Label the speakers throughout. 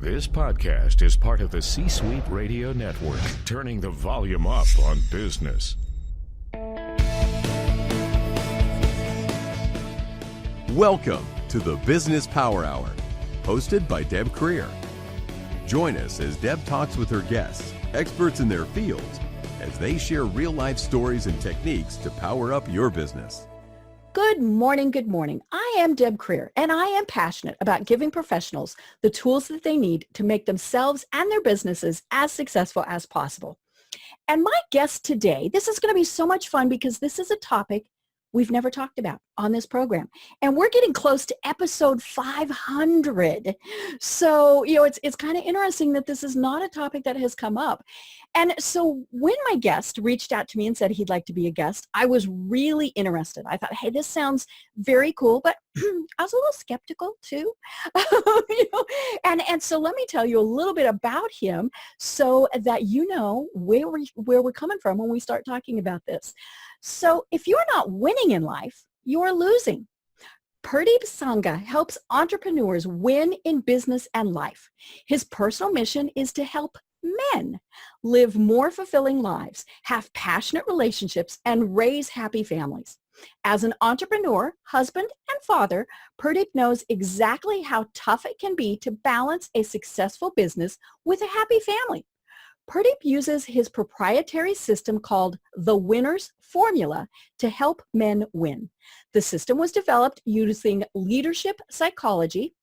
Speaker 1: This podcast is part of the C-Suite Radio Network, turning the volume up on business.
Speaker 2: Welcome to the Business Power Hour, hosted by Deb Creer. Join us as Deb talks with her guests, experts in their fields, as they share real-life stories and techniques to power up your business.
Speaker 3: Good morning, good morning. I am Deb Creer, and I am passionate about giving professionals the tools that they need to make themselves and their businesses as successful as possible. And my guest today, this is going to be so much fun because this is a topic we've never talked about on this program. And we're getting close to episode 500. So, it's kind of interesting that this is not a topic that has come up. And so when my guest reached out to me and said he'd like to be a guest, I was really interested. I thought, hey, this sounds very cool, but I was a little skeptical too. And so let me tell you a little bit about him so that you know where we're coming from when we start talking about this. So if you're not winning in life, you're losing. Purdeep Sangha helps entrepreneurs win in business and life. His personal mission is to help men live more fulfilling lives, have passionate relationships, and raise happy families. As an entrepreneur, husband, and father, Purdeep knows exactly how tough it can be to balance a successful business with a happy family. Purdeep uses his proprietary system called the Winner's Formula to help men win. The system was developed using leadership psychology,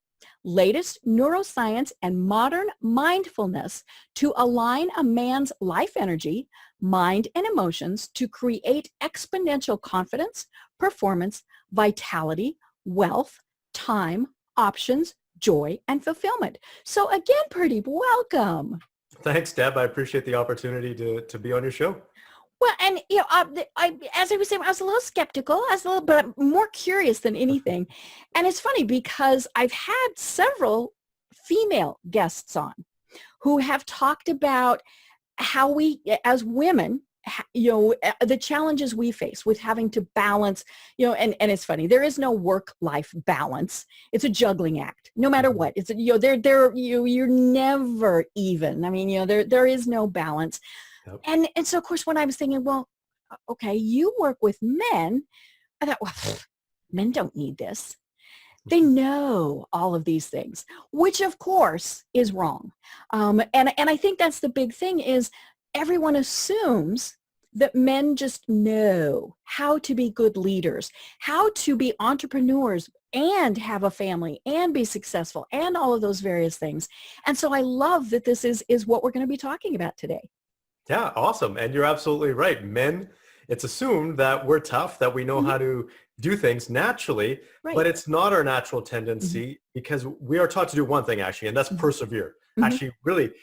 Speaker 3: latest neuroscience, and modern mindfulness to align a man's life energy, mind, and emotions to create exponential confidence, performance, vitality, wealth, time, options, joy, and fulfillment. So again, Purdeep, welcome.
Speaker 4: Thanks, Deb. I appreciate the opportunity to be on your show.
Speaker 3: Well, and as I was saying, I was a little skeptical, but more curious than anything. And it's funny because I've had several female guests on who have talked about how we, as women, the challenges we face with having to balance, and it's funny, there is no work-life balance. It's a juggling act, no matter what. It's, you're never even. I mean, there is no balance. Yep. And so, of course, when I was thinking, well, okay, you work with men, I thought, well, men don't need this. They know all of these things, which, of course, is wrong. And I think that's the big thing is everyone assumes that men just know how to be good leaders, how to be entrepreneurs and have a family and be successful and all of those various things. And so I love that this is what we're going to be talking about today.
Speaker 4: Yeah, awesome. And you're absolutely right. Men, it's assumed that we're tough, that we know how to do things naturally, but it's not our natural tendency because we are taught to do one thing actually, and that's persevere. Actually really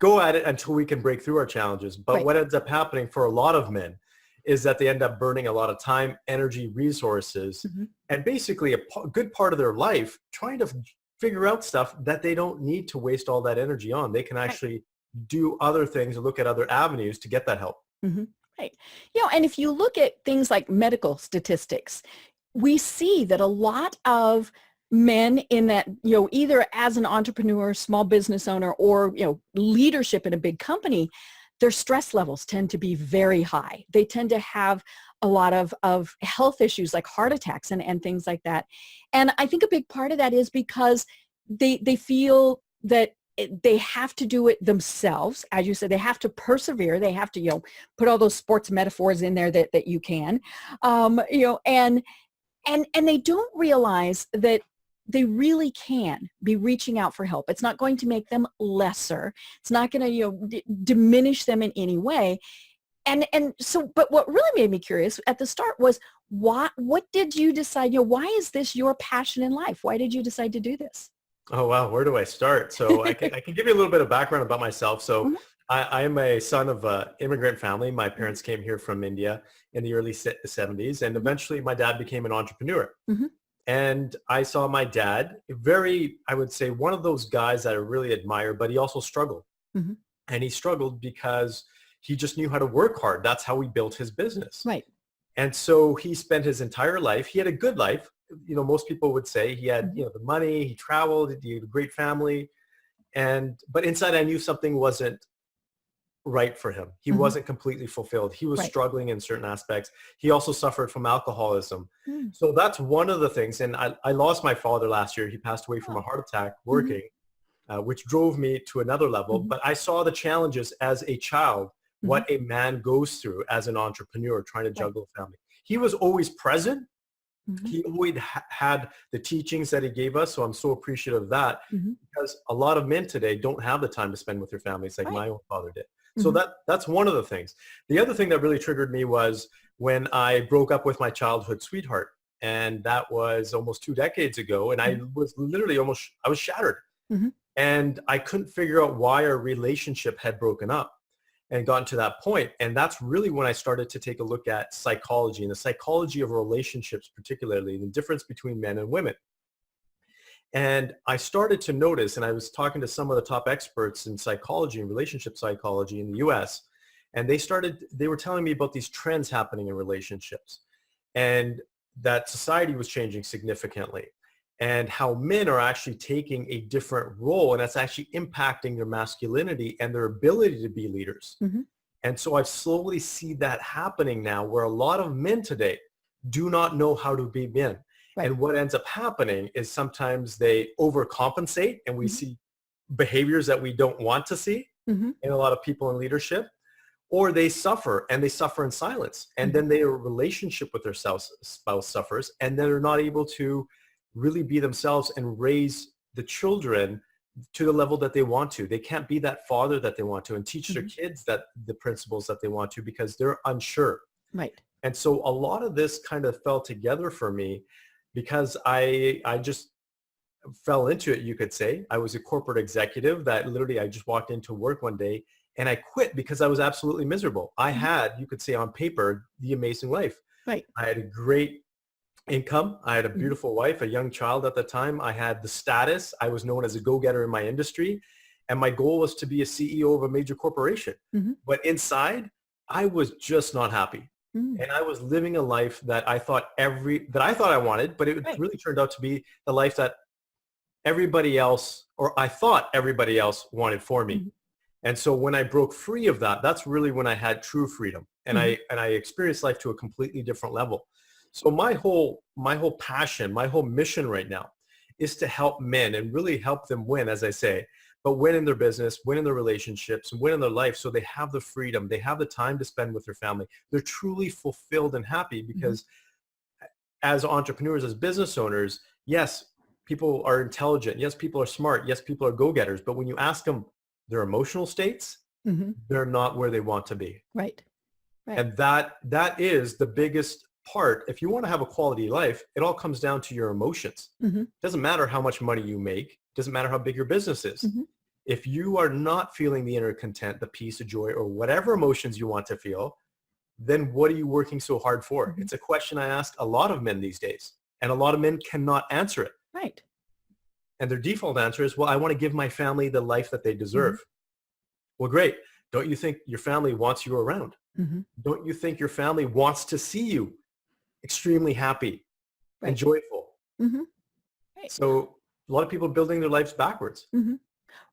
Speaker 4: go at it until we can break through our challenges. But what ends up happening for a lot of men is that they end up burning a lot of time, energy, resources, and basically a good part of their life trying to figure out stuff that they don't need to waste all that energy on. They can actually do other things and look at other avenues to get that help.
Speaker 3: Right. And if you look at things like medical statistics, we see that a lot of men in that, either as an entrepreneur, small business owner, or, leadership in a big company, their stress levels tend to be very high. They tend to have a lot of health issues like heart attacks and things like that. And I think a big part of that is because they feel that they have to do it themselves. As you said, they have to persevere. They have to, put all those sports metaphors in there that you can, and they don't realize that they really can be reaching out for help. It's not going to make them lesser. It's not going to, diminish them in any way. And so, but what really made me curious at the start was what did you decide, why is this your passion in life? Why did you decide to do this?
Speaker 4: Oh, wow. Where do I start? So I can give you a little bit of background about myself. So I am a son of an immigrant family. My parents came here from India in the early 70s, and eventually my dad became an entrepreneur. And I saw my dad, I would say, one of those guys that I really admire, but he also struggled. And he struggled because he just knew how to work hard. That's how he built his business.
Speaker 3: Right.
Speaker 4: And so he spent his entire life, he had a good life. Most people would say he had, the money, he traveled, he had a great family. But inside I knew something wasn't right for him. He wasn't completely fulfilled. He was struggling in certain aspects. He also suffered from alcoholism. So that's one of the things. And I lost my father last year. He passed away from a heart attack working, which drove me to another level. But I saw the challenges as a child, what a man goes through as an entrepreneur trying to juggle a family. He was always present. He always had the teachings that he gave us. So I'm so appreciative of that, because a lot of men today don't have the time to spend with their families like my own father did. So that's one of the things. The other thing that really triggered me was when I broke up with my childhood sweetheart. And that was almost 2 decades ago. And I was literally I was shattered. And I couldn't figure out why our relationship had broken up and gotten to that point. And that's really when I started to take a look at psychology and the psychology of relationships, particularly the difference between men and women. And I started to notice, and I was talking to some of the top experts in psychology and relationship psychology in the US, and they were telling me about these trends happening in relationships, and that society was changing significantly, and how men are actually taking a different role, and that's actually impacting their masculinity and their ability to be leaders. And so I slowly see that happening now, where a lot of men today do not know how to be men. And what ends up happening is sometimes they overcompensate, and we see behaviors that we don't want to see in a lot of people in leadership, or they suffer, and they suffer in silence. And then their relationship with their spouse suffers, and then they're not able to really be themselves and raise the children to the level that they want to. They can't be that father that they want to and teach their kids that the principles that they want to, because they're unsure. And so a lot of this kind of fell together for me, because I just fell into it, you could say. I was a corporate executive that literally I just walked into work one day and I quit because I was absolutely miserable. I had, you could say on paper, the amazing life. I had a great income. I had a beautiful wife, a young child at the time. I had the status. I was known as a go-getter in my industry. And my goal was to be a CEO of a major corporation. But inside, I was just not happy. And I was living a life that I thought I wanted, but it really turned out to be the life that everybody else, or I thought everybody else wanted for me. And so when I broke free of that, that's really when I had true freedom. And I experienced life to a completely different level. So my whole passion, my whole mission right now is to help men and really help them win, as I say, but win in their business, win in their relationships, and win in their life, so they have the freedom, they have the time to spend with their family. They're truly fulfilled and happy, because as entrepreneurs, as business owners, yes, people are intelligent. Yes, people are smart. Yes, people are go-getters. But when you ask them their emotional states, they're not where they want to be. And that is the biggest part. If you want to have a quality life, it all comes down to your emotions. It doesn't matter how much money you make. Doesn't matter how big your business is. If you are not feeling the inner content, the peace, the joy, or whatever emotions you want to feel, then what are you working so hard for? It's a question I ask a lot of men these days, and a lot of men cannot answer it. And their default answer is, well, I want to give my family the life that they deserve. Well, great. Don't you think your family wants you around? Don't you think your family wants to see you extremely happy and joyful? So a lot of people are building their lives backwards.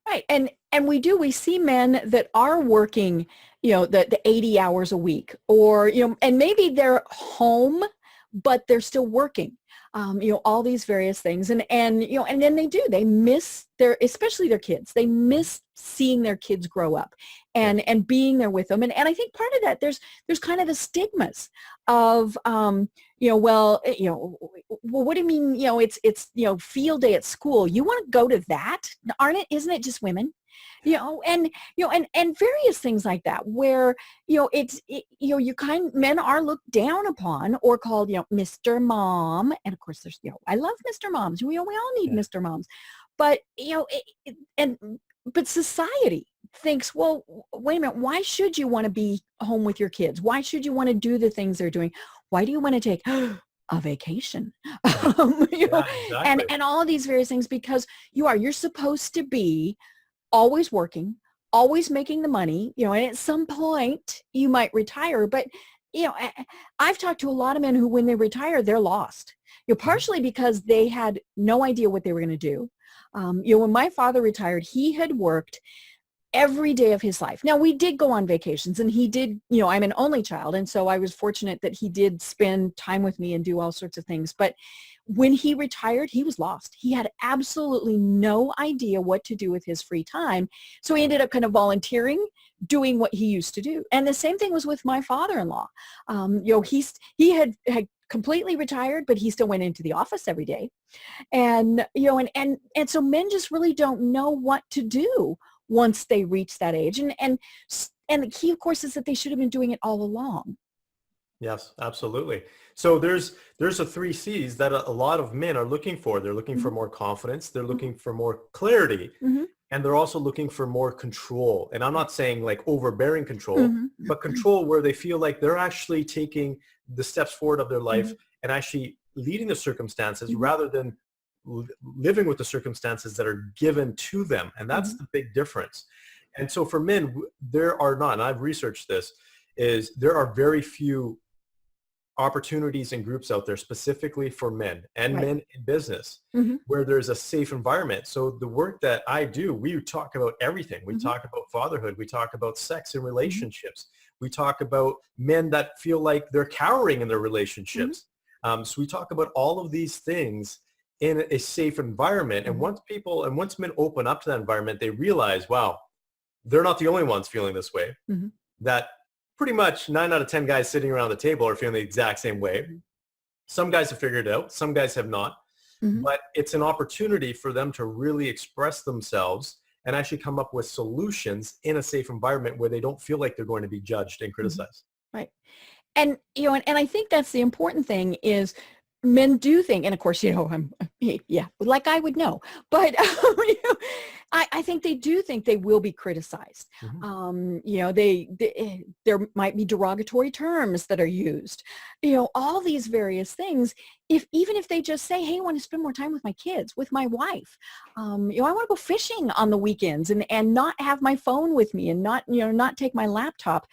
Speaker 3: And we see men that are working, the 80 hours a week, or, and maybe they're home, but they're still working, all these various things. And then they miss especially their kids. They miss seeing their kids grow up and being there with them. And I think part of that, there's kind of the stigmas of, well, what do you mean, it's field day at school. You want to go to that? Isn't it just women? And various things like that, where, men are looked down upon or called, Mr. Mom. And of course there's, I love Mr. Moms. We all need Mr. Moms, but, but society thinks, well, wait a minute, why should you want to be home with your kids? Why should you want to do the things they're doing? Why do you want to take a vacation? Exactly. And all of these various things, because you're supposed to be always working, always making the money, and at some point you might retire. But, I've talked to a lot of men who, when they retire, they're lost. Partially because they had no idea what they were going to do. When my father retired, he had worked every day of his life. Now, we did go on vacations, and he did, I'm an only child, and so I was fortunate that he did spend time with me and do all sorts of things. But when he retired, he was lost. He had absolutely no idea what to do with his free time. So he ended up kind of volunteering, doing what he used to do. And the same thing was with my father-in-law. He had completely retired, but he still went into the office every day. And, and so men just really don't know what to do once they reach that age. And the key, of course, is that they should have been doing it all along.
Speaker 4: Yes, absolutely. So there's a 3 C's that a lot of men are looking for. They're looking for more confidence. They're looking for more clarity. And they're also looking for more control. And I'm not saying like overbearing control, but control where they feel like they're actually taking the steps forward of their life and actually leading the circumstances rather than living with the circumstances that are given to them. And that's the big difference. And so for men, there are not, and I've researched this, is there are very few opportunities and groups out there specifically for men and men in business where there's a safe environment. So the work that I do, we talk about everything. We talk about fatherhood. We talk about sex and relationships. We talk about men that feel like they're cowering in their relationships. So we talk about all of these things in a safe environment. And once men open up to that environment, they realize, wow, they're not the only ones feeling this way. That pretty much 9 out of 10 guys sitting around the table are feeling the exact same way. Some guys have figured it out. Some guys have not. But it's an opportunity for them to really express themselves and actually come up with solutions in a safe environment where they don't feel like they're going to be judged and criticized.
Speaker 3: Right. And, and I think that's the important thing is men do think, and of course, like I would know, but I think they do think they will be criticized. There might be derogatory terms that are used, all these various things. Even if they just say, hey, I want to spend more time with my kids, with my wife, I want to go fishing on the weekends and not have my phone with me and not take my laptop.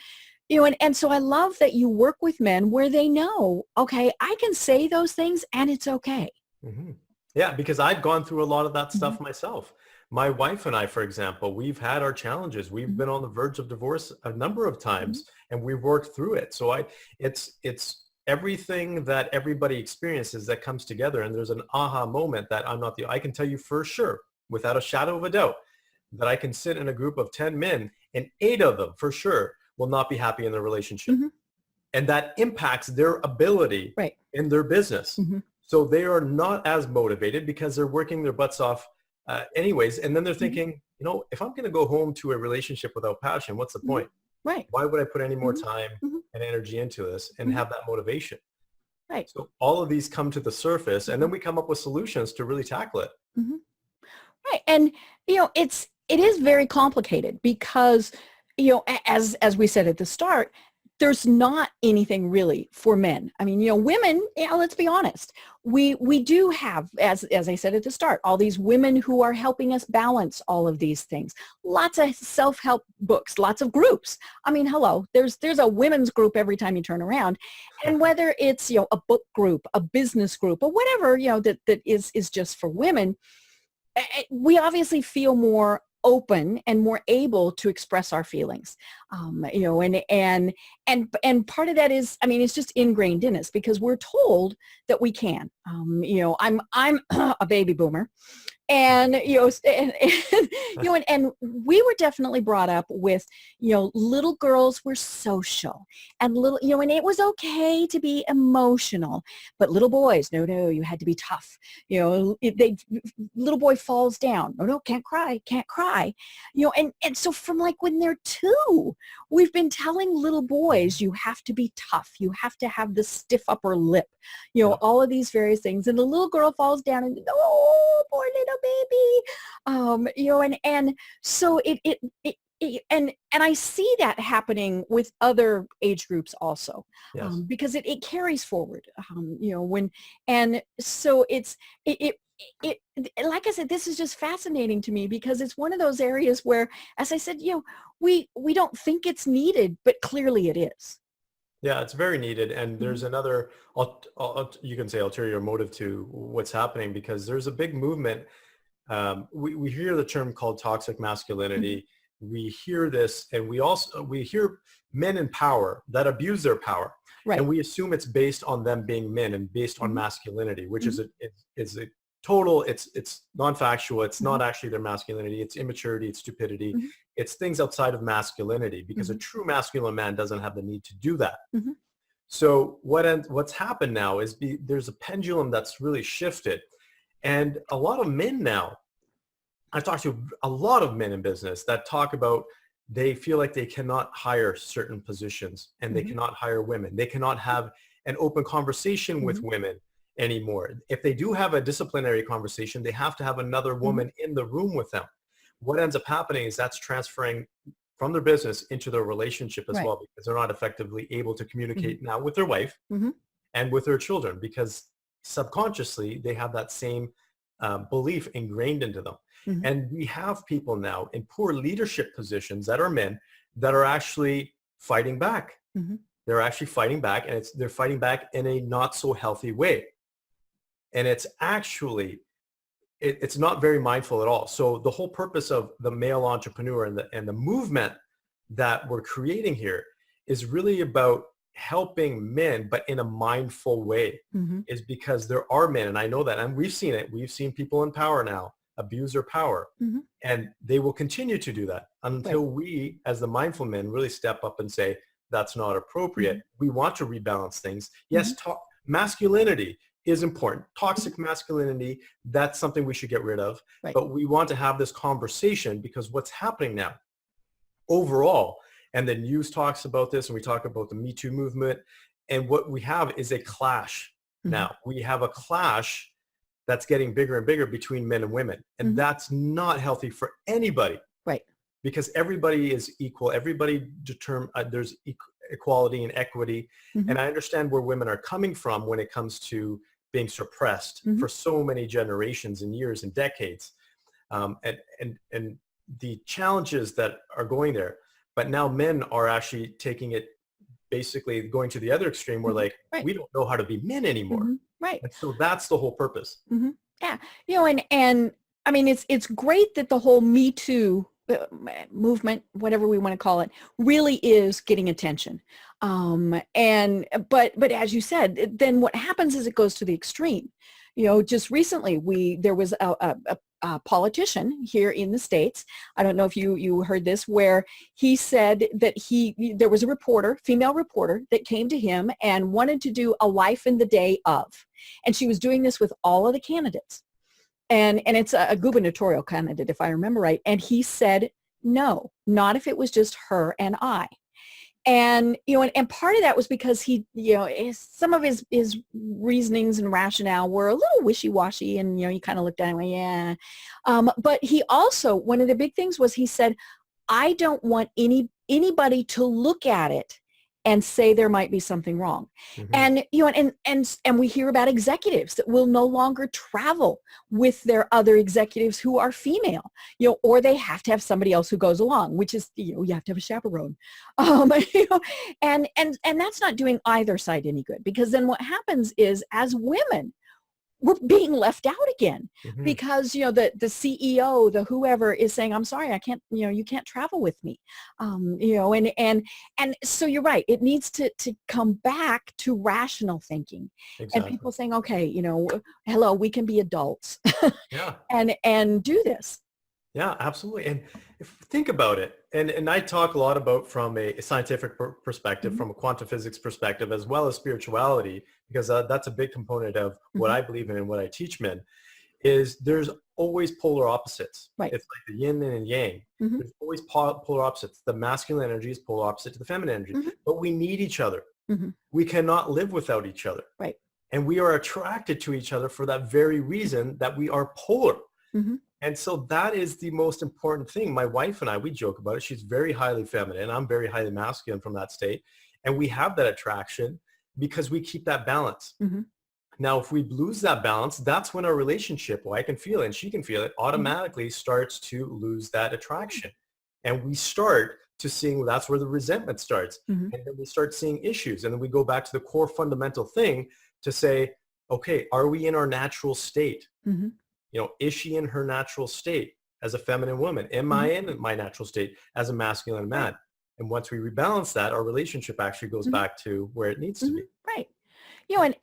Speaker 3: And so I love that you work with men where they know, okay, I can say those things and it's okay.
Speaker 4: Yeah, because I've gone through a lot of that stuff myself. My wife and I, for example, we've had our challenges. We've been on the verge of divorce a number of times and we've worked through it. So it's everything that everybody experiences that comes together. And there's an aha moment that I can tell you for sure, without a shadow of a doubt, that I can sit in a group of 10 men and 8 of them for sure will not be happy in their relationship. And that impacts their ability in their business. So they are not as motivated because they're working their butts off anyways. And then they're thinking, if I'm going to go home to a relationship without passion, what's the point? Why would I put any more time and energy into this and have that motivation? So all of these come to the surface and then we come up with solutions to really tackle it.
Speaker 3: And, it is very complicated because as we said at the start, there's not anything really for men. I mean, women, let's be honest. We do have, as I said at the start, all these women who are helping us balance all of these things. Lots of self-help books, lots of groups. I mean, hello, there's a women's group every time you turn around. And whether it's, a book group, a business group, or whatever, that is just for women, we obviously feel more open and more able to express our feelings, and part of that is, it's just ingrained in us because we're told that we can. I'm a baby boomer, and and we were definitely brought up with little girls were social and and it was okay to be emotional, but little boys, no, you had to be tough. Little boy falls down, no, can't cry, and so from like when they're 2, we've been telling little boys you have to be tough, you have to have the stiff upper lip, all of these various things, and the little girl falls down and oh, poor little baby, and so and I see that happening with other age groups also, because it carries forward, and so it like I said, this is just fascinating to me because it's one of those areas where, as I said, we don't think it's needed, but clearly it is.
Speaker 4: Yeah, it's very needed. And there's another, you can say ulterior motive to what's happening because there's a big movement we hear the term called toxic masculinity. We hear this, and we hear men in power that abuse their power.
Speaker 3: Right.
Speaker 4: And we assume it's based on them being men and based on masculinity, which is a total, it's non-factual. It's not actually their masculinity. It's immaturity. It's stupidity. It's things outside of masculinity, because a true masculine man doesn't have the need to do that. So what's happened now is there's a pendulum that's really shifted. And a lot of men now, I've talked to a lot of men in business that talk about they feel like they cannot hire certain positions, and they cannot hire women. They cannot have an open conversation with women anymore. If they do have a disciplinary conversation, they have to have another woman in the room with them. What ends up happening is that's transferring from their business into their relationship as well, because they're not effectively able to communicate now with their wife and with their children, because subconsciously they have that same belief ingrained into them. And we have people now in poor leadership positions that are men that are actually fighting back. They're actually fighting back, and they're fighting back in a not so healthy way. And it's actually, it's not very mindful at all. So the whole purpose of the male entrepreneur and the movement that we're creating here is really about helping men, but in a mindful way, is because there are men, and I know that, and we've seen it. We've seen people in power now abuse their power, and they will continue to do that until we, as the mindful men, really step up and say, that's not appropriate. We want to rebalance things. Yes, masculinity is important. Toxic masculinity, that's something we should get rid of. But we want to have this conversation, because what's happening now overall, and the news talks about this, and we talk about the Me Too movement, and what we have is a clash. Now we have a clash that's getting bigger and bigger between men and women. And that's not healthy for anybody. Because everybody is equal. Everybody there's equality and equity. And I understand where women are coming from when it comes to being suppressed for so many generations and years and decades. And the challenges that are going there. But now men are actually taking it, basically going to the other extreme, where like, we don't know how to be men anymore. And so that's the whole purpose.
Speaker 3: Yeah. And I mean, it's great that the whole Me Too movement, whatever we want to call it, really is getting attention. But as you said, then what happens is it goes to the extreme. Just recently there was a politician here in the States. I don't know if you heard this, where he said that there was a female reporter that came to him and wanted to do a life in the day of, and she was doing this with all of the candidates. And it's a gubernatorial candidate, if I remember right. And he said, no, not if it was just her and I. And, and part of that was because he, some of his reasonings and rationale were a little wishy-washy, and, he kind of looked at it and went, yeah. But he also, one of the big things was, he said, I don't want anybody to look at it and say there might be something wrong. And, and we hear about executives that will no longer travel with their other executives who are female, or they have to have somebody else who goes along, which is, you have to have a chaperone. And that's not doing either side any good, because then what happens is, as women, we're being left out again, because, the CEO, the whoever is saying, I'm sorry, I can't, you can't travel with me. And so you're right. It needs to come back to rational thinking. And people saying, okay, hello, we can be adults and do this.
Speaker 4: Yeah, absolutely. And think about it. And I talk a lot about from a scientific perspective, from a quantum physics perspective, as well as spirituality, because that's a big component of what I believe in and what I teach men, is there's always polar opposites. It's like the yin and yang. There's always polar opposites. The masculine energy is polar opposite to the feminine energy, but we need each other. We cannot live without each other. And we are attracted to each other for that very reason, that we are polar. And so that is the most important thing. My wife and I, we joke about it. She's very highly feminine. I'm very highly masculine from that state. And we have that attraction because we keep that balance. Now, if we lose that balance, that's when our relationship, I can feel it and she can feel it, automatically starts to lose that attraction. And we start to seeing, that's where the resentment starts. And then we start seeing issues. And then we go back to the core fundamental thing to say, okay, are we in our natural state? Is she in her natural state as a feminine woman? Am I in my natural state as a masculine man? And once we rebalance that, our relationship actually goes back to where it needs to be.
Speaker 3: Right.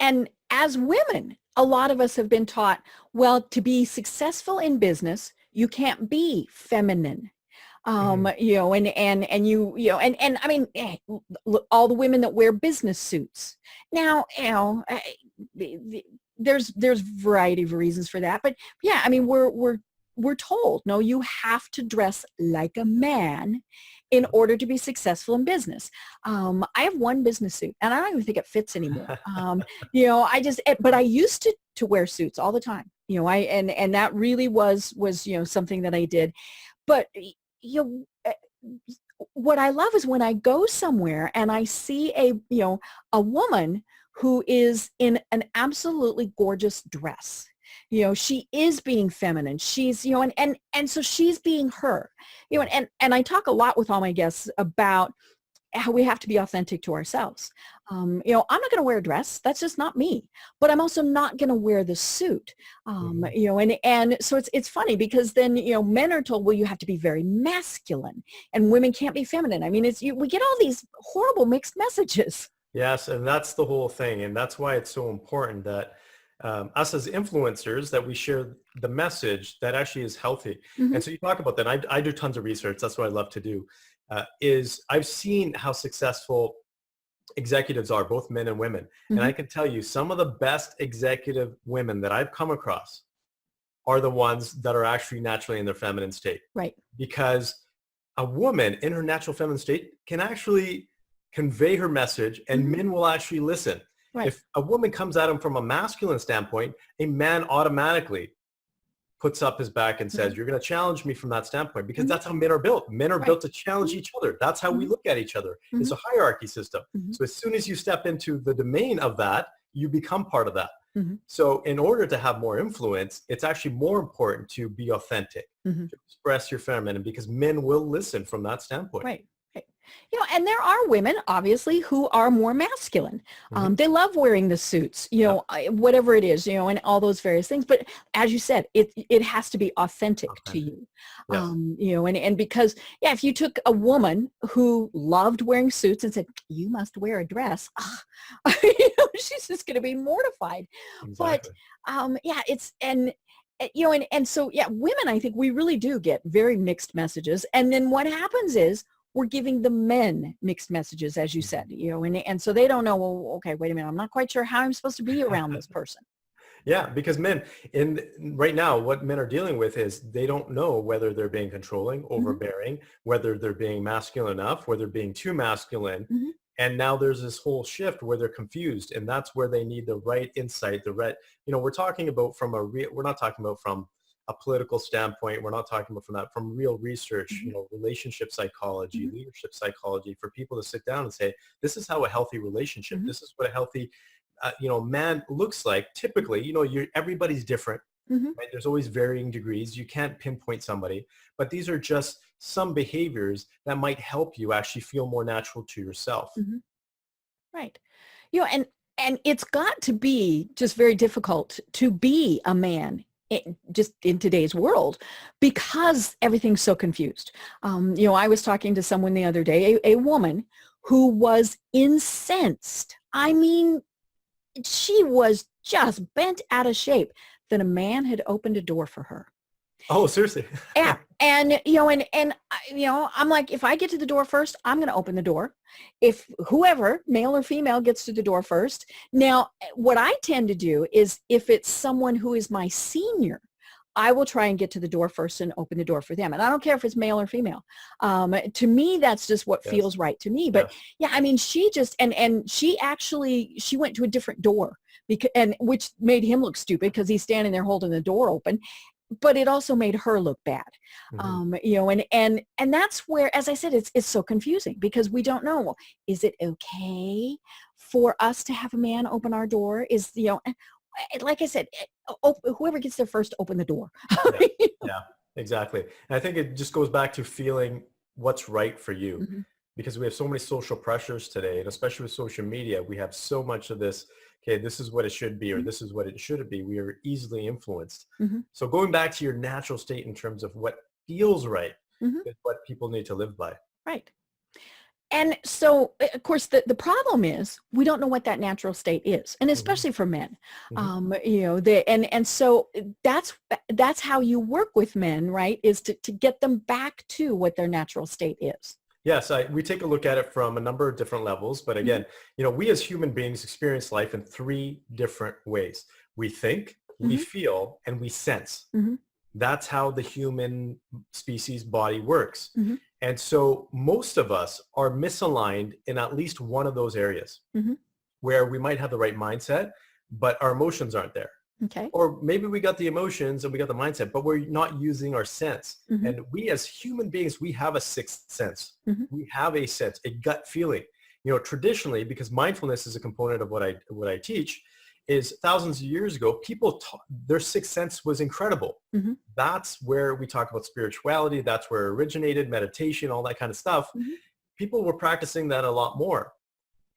Speaker 3: And as women, a lot of us have been taught, well, to be successful in business, you can't be feminine. And I mean, all the women that wear business suits. Now, there's a variety of reasons for that, but yeah, I mean, we're told, no, you have to dress like a man in order to be successful in business. I have one business suit and I don't even think it fits anymore. But I used to wear suits all the time, and that really was, something that I did. But, what I love is when I go somewhere and I see a woman who is in an absolutely gorgeous dress. She is being feminine. She's, and so she's being her, and I talk a lot with all my guests about how we have to be authentic to ourselves. I'm not going to wear a dress. That's just not me, but I'm also not going to wear the suit. And so it's funny because then, men are told, well, you have to be very masculine and women can't be feminine. I mean, we get all these horrible mixed messages.
Speaker 4: Yes. And that's the whole thing. And that's why it's so important that us as influencers, that we share the message that actually is healthy. And so you talk about that. I do tons of research. That's what I love to do. Is I've seen how successful executives are, both men and women. And I can tell you some of the best executive women that I've come across are the ones that are actually naturally in their feminine state.
Speaker 3: Right.
Speaker 4: Because a woman in her natural feminine state can actually convey her message and men will actually listen. Right. If a woman comes at him from a masculine standpoint, a man automatically puts up his back and says, you're going to challenge me from that standpoint, because that's how men are built. Men are built to challenge each other. That's how we look at each other. It's a hierarchy system. So as soon as you step into the domain of that, you become part of that. So in order to have more influence, it's actually more important to be authentic, to express your feminine, because men will listen from that standpoint.
Speaker 3: Right. And there are women, obviously, who are more masculine. They love wearing the suits, whatever it is, and all those various things. But as you said, it has to be authentic to you. Yes. And because, if you took a woman who loved wearing suits and said, you must wear a dress, she's just going to be mortified. Exactly. But, so women, I think we really do get very mixed messages. And then what happens is, we're giving the men mixed messages, as you said, and so they don't know, well, okay, wait a minute, I'm not quite sure how I'm supposed to be around this person.
Speaker 4: Yeah, because men, right now, what men are dealing with is they don't know whether they're being controlling, overbearing, whether they're being masculine enough, whether they're being too masculine. And now there's this whole shift where they're confused, and that's where they need the right insight, we're talking about we're not talking about from a political standpoint. We're not talking about from real research, relationship psychology, leadership psychology, for people to sit down and say, this is how a healthy relationship, this is what a healthy, man looks like. Typically, everybody's different. Right? There's always varying degrees. You can't pinpoint somebody, but these are just some behaviors that might help you actually feel more natural to yourself.
Speaker 3: Right. And it's got to be just very difficult to be a man just in today's world, because everything's so confused. I was talking to someone the other day, a woman who was incensed. I mean, she was just bent out of shape that a man had opened a door for her.
Speaker 4: Oh, seriously?
Speaker 3: Yeah. And, I'm like, if I get to the door first, I'm going to open the door. If whoever, male or female, gets to the door first. Now, what I tend to do is, if it's someone who is my senior, I will try and get to the door first and open the door for them. And I don't care if it's male or female. To me, that's just what feels right to me. But I mean, she just, and she went to a different door, which made him look stupid because he's standing there holding the door open. But it also made her look bad, and that's where, as I said, it's so confusing, because we don't know, well, is it okay for us to have a man open our door? Is, like I said, whoever gets there first, open the door.
Speaker 4: Yeah, exactly. And I think it just goes back to feeling what's right for you. because we have so many social pressures today, and especially with social media, we have so much of this, okay, this is what it should be, or this is what it shouldn't be. We are easily influenced. So going back to your natural state in terms of what feels right is what people need to live by.
Speaker 3: Right. And so, of course, the problem is we don't know what that natural state is, and especially for men, and so that's how you work with men, right? Is to get them back to what their natural state is.
Speaker 4: Yes, we take a look at it from a number of different levels, but again, we as human beings experience life in 3 different ways. We think, we feel, and we sense. That's how the human species body works. And so most of us are misaligned in at least one of those areas where we might have the right mindset, but our emotions aren't there.
Speaker 3: Okay.
Speaker 4: Or maybe we got the emotions and we got the mindset, but we're not using our sense. And we as human beings, we have a 6th sense. We have a sense, a gut feeling. Traditionally, because mindfulness is a component of what I teach, is thousands of years ago, people their 6th sense was incredible. That's where we talk about spirituality. That's where it originated, meditation, all that kind of stuff. People were practicing that a lot more.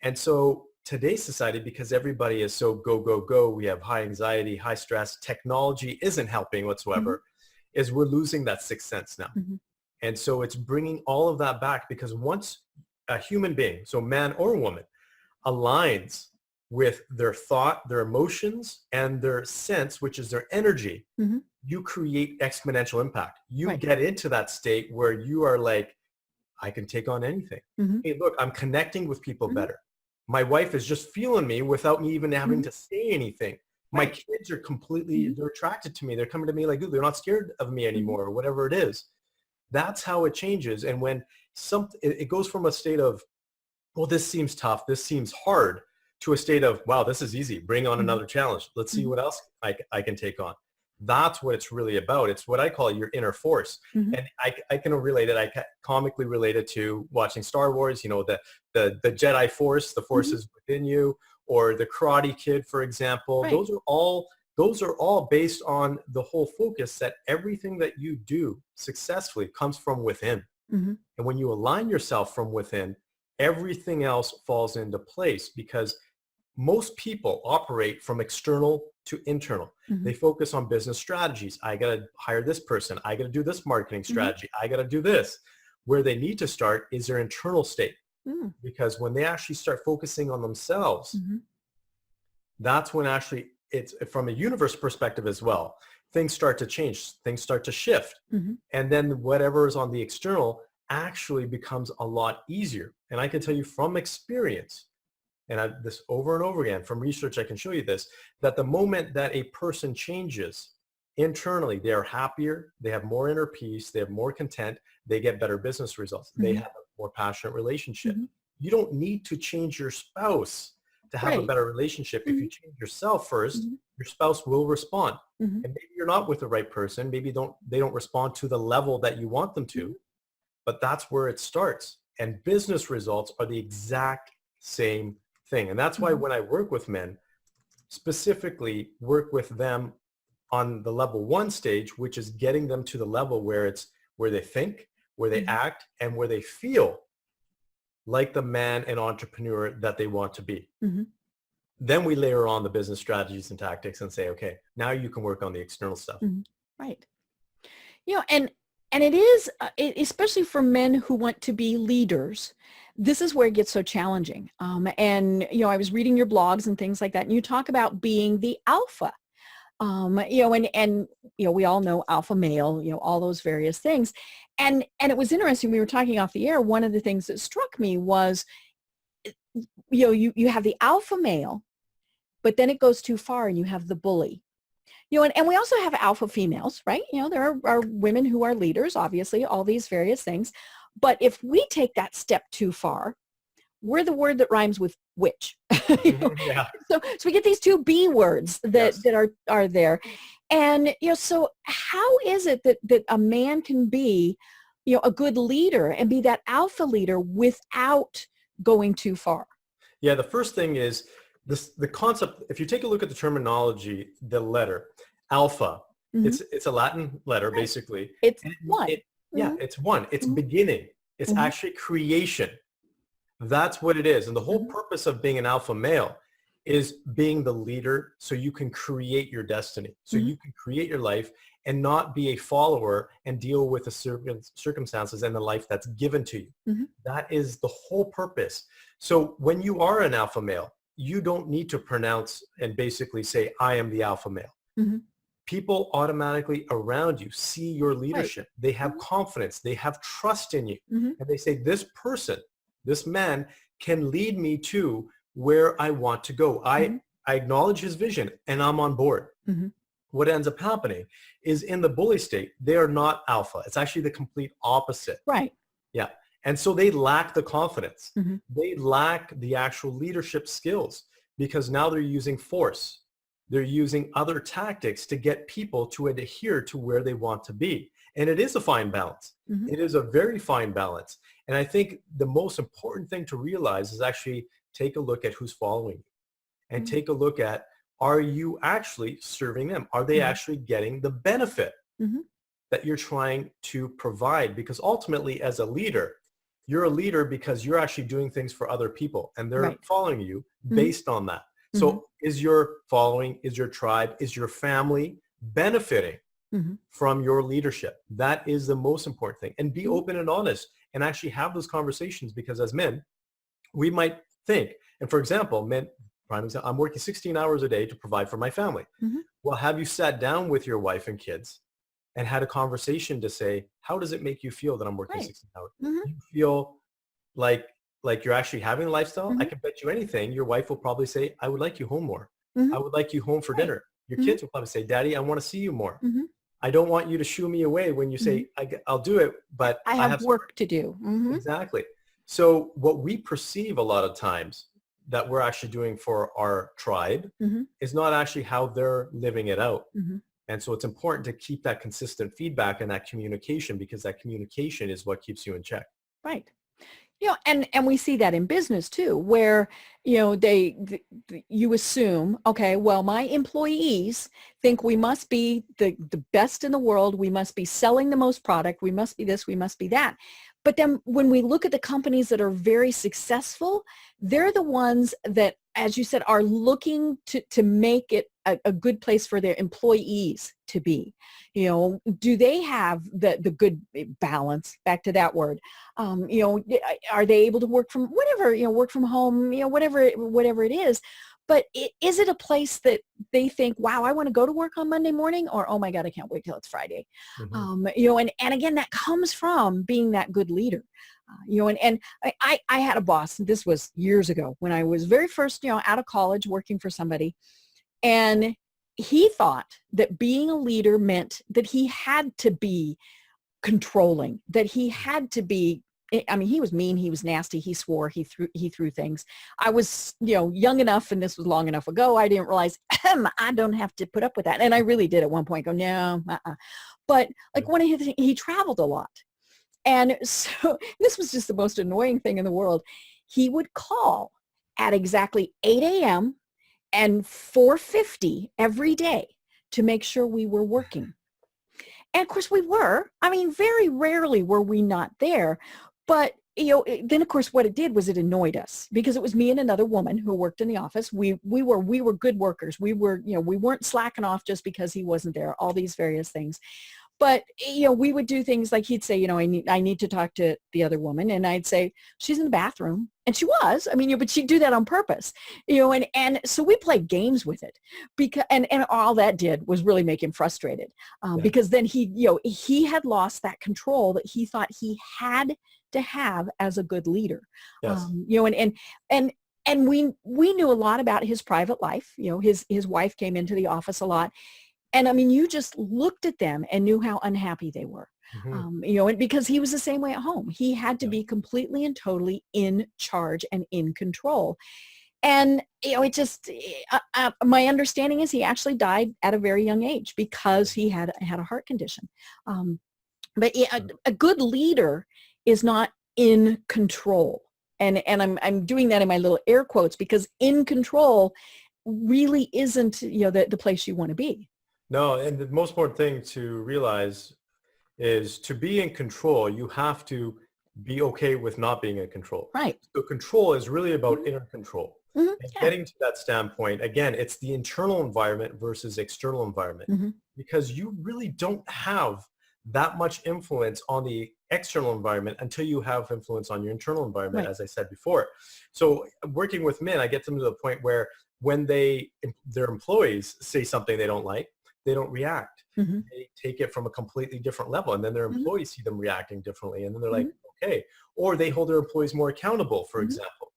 Speaker 4: And so today's society, because everybody is so go, go, go, we have high anxiety, high stress, technology isn't helping whatsoever, is we're losing that 6th sense now. And so it's bringing all of that back, because once a human being, so man or woman, aligns with their thought, their emotions, and their sense, which is their energy, you create exponential impact. You get into that state where you are like, I can take on anything. Hey, look, I'm connecting with people better. My wife is just feeling me without me even having to say anything. My kids are completely, they're attracted to me. They're coming to me like, ooh, they're not scared of me anymore, or whatever it is. That's how it changes. And when it goes from a state of, well, this seems tough, this seems hard, to a state of, wow, this is easy. Bring on another challenge. Let's see what else I can take on. That's what it's really about. It's what I call your inner force. And I can relate it. I comically relate it to watching Star Wars, the Jedi Force, the force is within you, or the Karate Kid, for example. Those are all based on the whole focus that everything that you do successfully comes from within. And when you align yourself from within, everything else falls into place, because most people operate from external to internal. They focus on business strategies. I got to hire this person. I got to do this marketing strategy. I got to do this. Where they need to start is their internal state. Because when they actually start focusing on themselves, that's when actually it's from a universe perspective as well. Things start to change. Things start to shift. And then whatever is on the external actually becomes a lot easier. And I can tell you from experience, and this over and over again, from research I can show you this, that the moment that a person changes internally, they are happier, they have more inner peace, they have more content, they get better business results, they have a more passionate relationship. You don't need to change your spouse to have a better relationship. If you change yourself first, your spouse will respond. And maybe you're not with the right person, maybe they don't respond to the level that you want them to, but that's where it starts. And business results are the exact same thing. And that's why when I work with men, specifically work with them on the level 1 stage, which is getting them to the level where they think, where they act, and where they feel like the man and entrepreneur that they want to be. Then we layer on the business strategies and tactics and say, okay, now you can work on the external stuff.
Speaker 3: Right. And it is, especially for men who want to be leaders, this is where it gets so challenging. And I was reading your blogs and things like that, and you talk about being the alpha. And we all know alpha male, all those various things. And it was interesting. We were talking off the air. One of the things that struck me was, you have the alpha male, but then it goes too far and you have the bully. And we also have alpha females, right? There are women who are leaders, obviously, all these various things. But if we take that step too far, we're the word that rhymes with witch. So we get these 2 B words that are there. And, so how is it that a man can be, a good leader and be that alpha leader without going too far?
Speaker 4: Yeah, the first thing is the concept. If you take a look at the terminology, the letter alpha, it's a Latin letter, basically.
Speaker 3: It's one.
Speaker 4: It's one. It's beginning. It's actually creation. That's what it is. And the whole
Speaker 3: Mm-hmm.
Speaker 4: purpose of being an alpha male is being the leader so you can create your destiny, so
Speaker 3: Mm-hmm.
Speaker 4: you can create your life and not be a follower and deal with the circumstances and the life that's given to you.
Speaker 3: Mm-hmm.
Speaker 4: That is the whole purpose. So when you are an alpha male, you don't need to pronounce and basically say, I am the alpha male.
Speaker 3: Mm-hmm.
Speaker 4: People automatically around you see your
Speaker 3: Right.
Speaker 4: leadership. They have
Speaker 3: Mm-hmm.
Speaker 4: confidence. They have trust in you.
Speaker 3: Mm-hmm.
Speaker 4: And they say, this person, this man can lead me to where I want to go.
Speaker 3: Mm-hmm.
Speaker 4: I acknowledge his vision and I'm on board.
Speaker 3: Mm-hmm.
Speaker 4: What ends up happening is in the bully state, they are not alpha. It's actually the complete opposite.
Speaker 3: Right.
Speaker 4: Yeah. And so they lack the confidence.
Speaker 3: Mm-hmm.
Speaker 4: They lack the actual leadership skills because now they're using force. They're using other tactics to get people to adhere to where they want to be. And it is a fine balance.
Speaker 3: Mm-hmm.
Speaker 4: It is a very fine balance. And I think the most important thing to realize is actually take a look at who's following you and
Speaker 3: Mm-hmm.
Speaker 4: take a look at, are you actually serving them? Are they
Speaker 3: Mm-hmm.
Speaker 4: actually getting the benefit
Speaker 3: Mm-hmm.
Speaker 4: that you're trying to provide? Because ultimately as a leader, you're a leader because you're actually doing things for other people and they're
Speaker 3: Right.
Speaker 4: following you
Speaker 3: Mm-hmm.
Speaker 4: based on that.
Speaker 3: Mm-hmm.
Speaker 4: So is your following, is your tribe, is your family benefiting
Speaker 3: Mm-hmm.
Speaker 4: from your leadership? That is the most important thing. And be
Speaker 3: Mm-hmm.
Speaker 4: open and honest and actually have those conversations, because as men, we might think, and for example, men, prime example, I'm working 16 hours a day to provide for my family.
Speaker 3: Mm-hmm.
Speaker 4: Well, have you sat down with your wife and kids and had a conversation to say, how does it make you feel that I'm working
Speaker 3: Right.
Speaker 4: 16 hours?
Speaker 3: Mm-hmm.
Speaker 4: You feel like you're actually having a lifestyle?
Speaker 3: Mm-hmm.
Speaker 4: I can bet you anything. Your wife will probably say, I would like you home more.
Speaker 3: Mm-hmm.
Speaker 4: I would like you home for
Speaker 3: Right.
Speaker 4: dinner. Your
Speaker 3: Mm-hmm.
Speaker 4: kids will probably say, Daddy, I want to see you more.
Speaker 3: Mm-hmm.
Speaker 4: I don't want you to shoo me away when you say, I'll do it, but
Speaker 3: I have work to do. Mm-hmm.
Speaker 4: Exactly. So what we perceive a lot of times that we're actually doing for our tribe
Speaker 3: Mm-hmm.
Speaker 4: is not actually how they're living it out.
Speaker 3: Mm-hmm.
Speaker 4: And so it's important to keep that consistent feedback and that communication, because that communication is what keeps you in check.
Speaker 3: Right. And we see that in business too, where, you assume, okay, well, my employees think we must be the best in the world. We must be selling the most product. We must be this, we must be that. But then when we look at the companies that are very successful, they're the ones that, as you said, are looking to make it a good place for their employees to be. Do they have the good balance? Back to that word. Are they able to work from work from home, whatever it is? But is it a place that they think, wow, I want to go to work on Monday morning, or, oh my God, I can't wait till it's Friday.
Speaker 4: Mm-hmm.
Speaker 3: And again, that comes from being that good leader. And I had a boss, this was years ago when I was very first, out of college working for somebody. And he thought that being a leader meant that he had to be controlling, that he had to be, I mean, he was mean, he was nasty, he swore, he threw things. I was, young enough, and this was long enough ago, I didn't realize I don't have to put up with that. And I really did at one point go, no, But like when he traveled a lot. And so this was just the most annoying thing in the world. He would call at exactly 8 a.m. and 4:50 every day to make sure we were working. And of course we were. I mean, very rarely were we not there. But, then of course what it did was it annoyed us, because it was me and another woman who worked in the office. We were good workers. We weren't slacking off just because he wasn't there, all these various things. But, we would do things like he'd say, I need to talk to the other woman. And I'd say, she's in the bathroom. And she was, but she'd do that on purpose, and so we played games with it, because, and all that did was really make him frustrated, because then he had lost that control that he thought he had to have as a good leader.
Speaker 4: Yes.
Speaker 3: And we knew a lot about his private life. His wife came into the office a lot. And you just looked at them and knew how unhappy they were.
Speaker 4: Mm-hmm.
Speaker 3: And because he was the same way at home. He had to be completely and totally in charge and in control. And, it just, my understanding is he actually died at a very young age because he had a heart condition. But a good leader is not in control. And I'm doing that in my little air quotes, because in control really isn't, the place you want to be.
Speaker 4: No, and the most important thing to realize is to be in control, you have to be okay with not being in control.
Speaker 3: Right.
Speaker 4: So control is really about inner control.
Speaker 3: Mm-hmm.
Speaker 4: And
Speaker 3: Yeah.
Speaker 4: getting to that standpoint, again, it's the internal environment versus external environment,
Speaker 3: Mm-hmm.
Speaker 4: because you really don't have that much influence on the external environment until you have influence on your internal environment,
Speaker 3: Right.
Speaker 4: as I said before. So working with men, I get them to the point where when their employees say something they don't like, they don't react.
Speaker 3: Mm-hmm.
Speaker 4: They take it from a completely different level, and then their
Speaker 3: Mm-hmm.
Speaker 4: employees see them reacting differently, and then they're like,
Speaker 3: Mm-hmm.
Speaker 4: okay. Or they hold their employees more accountable, for
Speaker 3: Mm-hmm.
Speaker 4: example,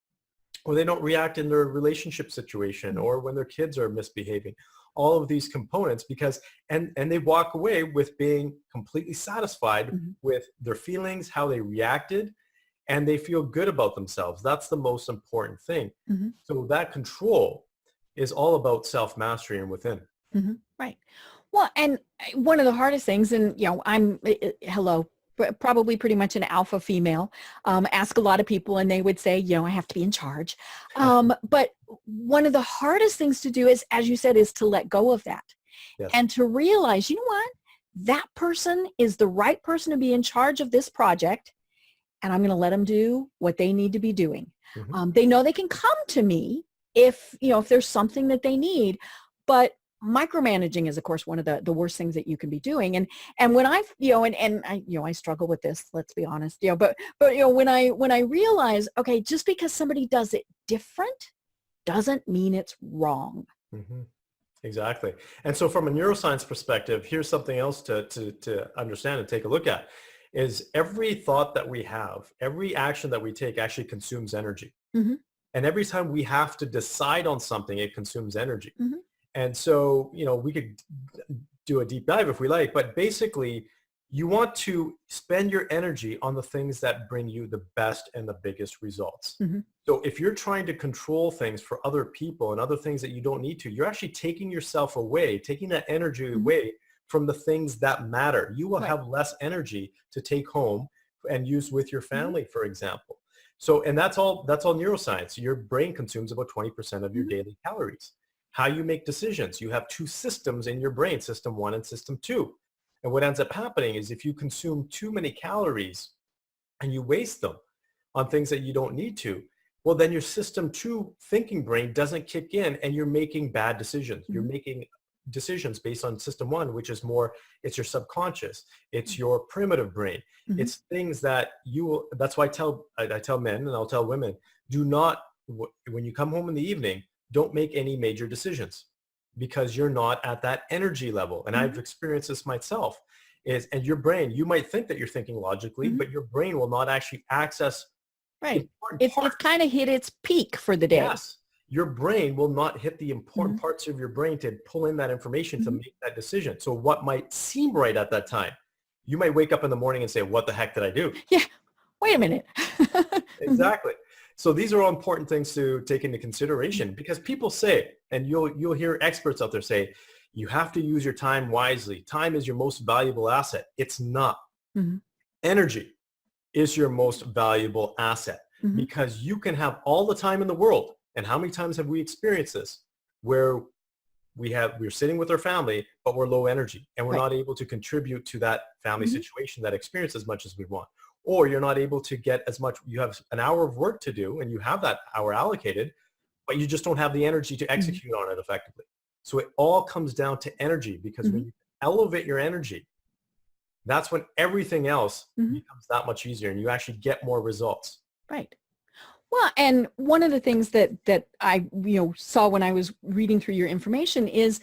Speaker 4: or they don't react in their relationship situation,
Speaker 3: Mm-hmm.
Speaker 4: or when their kids are misbehaving. All of these components, because and they walk away with being completely satisfied
Speaker 3: Mm-hmm.
Speaker 4: with their feelings, how they reacted, and they feel good about themselves. That's the most important thing.
Speaker 3: Mm-hmm.
Speaker 4: So that control is all about self-mastery and within.
Speaker 3: Mm-hmm. Right. Well, and one of the hardest things, and I'm probably pretty much an alpha female. Ask a lot of people, and they would say, I have to be in charge. But one of the hardest things to do is, as you said, is to let go of that,
Speaker 4: Yes.
Speaker 3: and to realize, you know what, that person is the right person to be in charge of this project, and I'm going to let them do what they need to be doing.
Speaker 4: Mm-hmm.
Speaker 3: They know they can come to me if there's something that they need, but micromanaging is, of course, one of the worst things that you can be doing. And when I've, I struggle with this, let's be honest, but when I realize, okay, just because somebody does it different doesn't mean it's wrong.
Speaker 4: Mm-hmm. Exactly. And so from a neuroscience perspective, here's something else to understand and take a look at, is every thought that we have, every action that we take actually consumes energy.
Speaker 3: Mm-hmm.
Speaker 4: And every time we have to decide on something, it consumes energy.
Speaker 3: Mm-hmm.
Speaker 4: And so, we could do a deep dive if we like, but basically you want to spend your energy on the things that bring you the best and the biggest results.
Speaker 3: Mm-hmm.
Speaker 4: So if you're trying to control things for other people and other things that you don't need to, you're actually taking yourself away, taking that energy
Speaker 3: Mm-hmm.
Speaker 4: away from the things that matter. You will
Speaker 3: Right.
Speaker 4: have less energy to take home and use with your family,
Speaker 3: Mm-hmm.
Speaker 4: for example. So, and that's all neuroscience. Your brain consumes about 20% of your
Speaker 3: Mm-hmm.
Speaker 4: daily calories. How you make decisions. You have two systems in your brain, system 1 and system 2. And what ends up happening is if you consume too many calories and you waste them on things that you don't need to, well, then your system 2 thinking brain doesn't kick in and you're making bad decisions.
Speaker 3: Mm-hmm.
Speaker 4: You're making decisions based on system 1, which is more, it's your subconscious. It's your primitive brain.
Speaker 3: Mm-hmm.
Speaker 4: It's things that that's why I tell men and I'll tell women, do not, when you come home in the evening, don't make any major decisions, because you're not at that energy level. And
Speaker 3: Mm-hmm.
Speaker 4: I've experienced this myself, and your brain, you might think that you're thinking logically,
Speaker 3: Mm-hmm.
Speaker 4: but your brain will not actually access.
Speaker 3: Right. It's kind of hit its peak for the day.
Speaker 4: Yes. Your brain will not hit the important
Speaker 3: Mm-hmm.
Speaker 4: parts of your brain to pull in that information
Speaker 3: Mm-hmm.
Speaker 4: to make that decision. So what might seem right at that time, you might wake up in the morning and say, what the heck did I do?
Speaker 3: Yeah. Wait a minute.
Speaker 4: Exactly. So these are all important things to take into consideration, because people say, and you'll hear experts out there say, you have to use your time wisely. Time is your most valuable asset. It's not.
Speaker 3: Mm-hmm.
Speaker 4: Energy is your most valuable asset,
Speaker 3: Mm-hmm.
Speaker 4: because you can have all the time in the world. And how many times have we experienced this where we're sitting with our family, but we're low energy and we're
Speaker 3: Right.
Speaker 4: not able to contribute to that family
Speaker 3: Mm-hmm.
Speaker 4: situation, that experience as much as we want. Or you're not able to get as much, you have an hour of work to do and you have that hour allocated, but you just don't have the energy to execute on it effectively. So it all comes down to energy, because when you elevate your energy, that's when everything else becomes that much easier and you actually get more results.
Speaker 3: Right. Well, and one of the things that I saw when I was reading through your information is,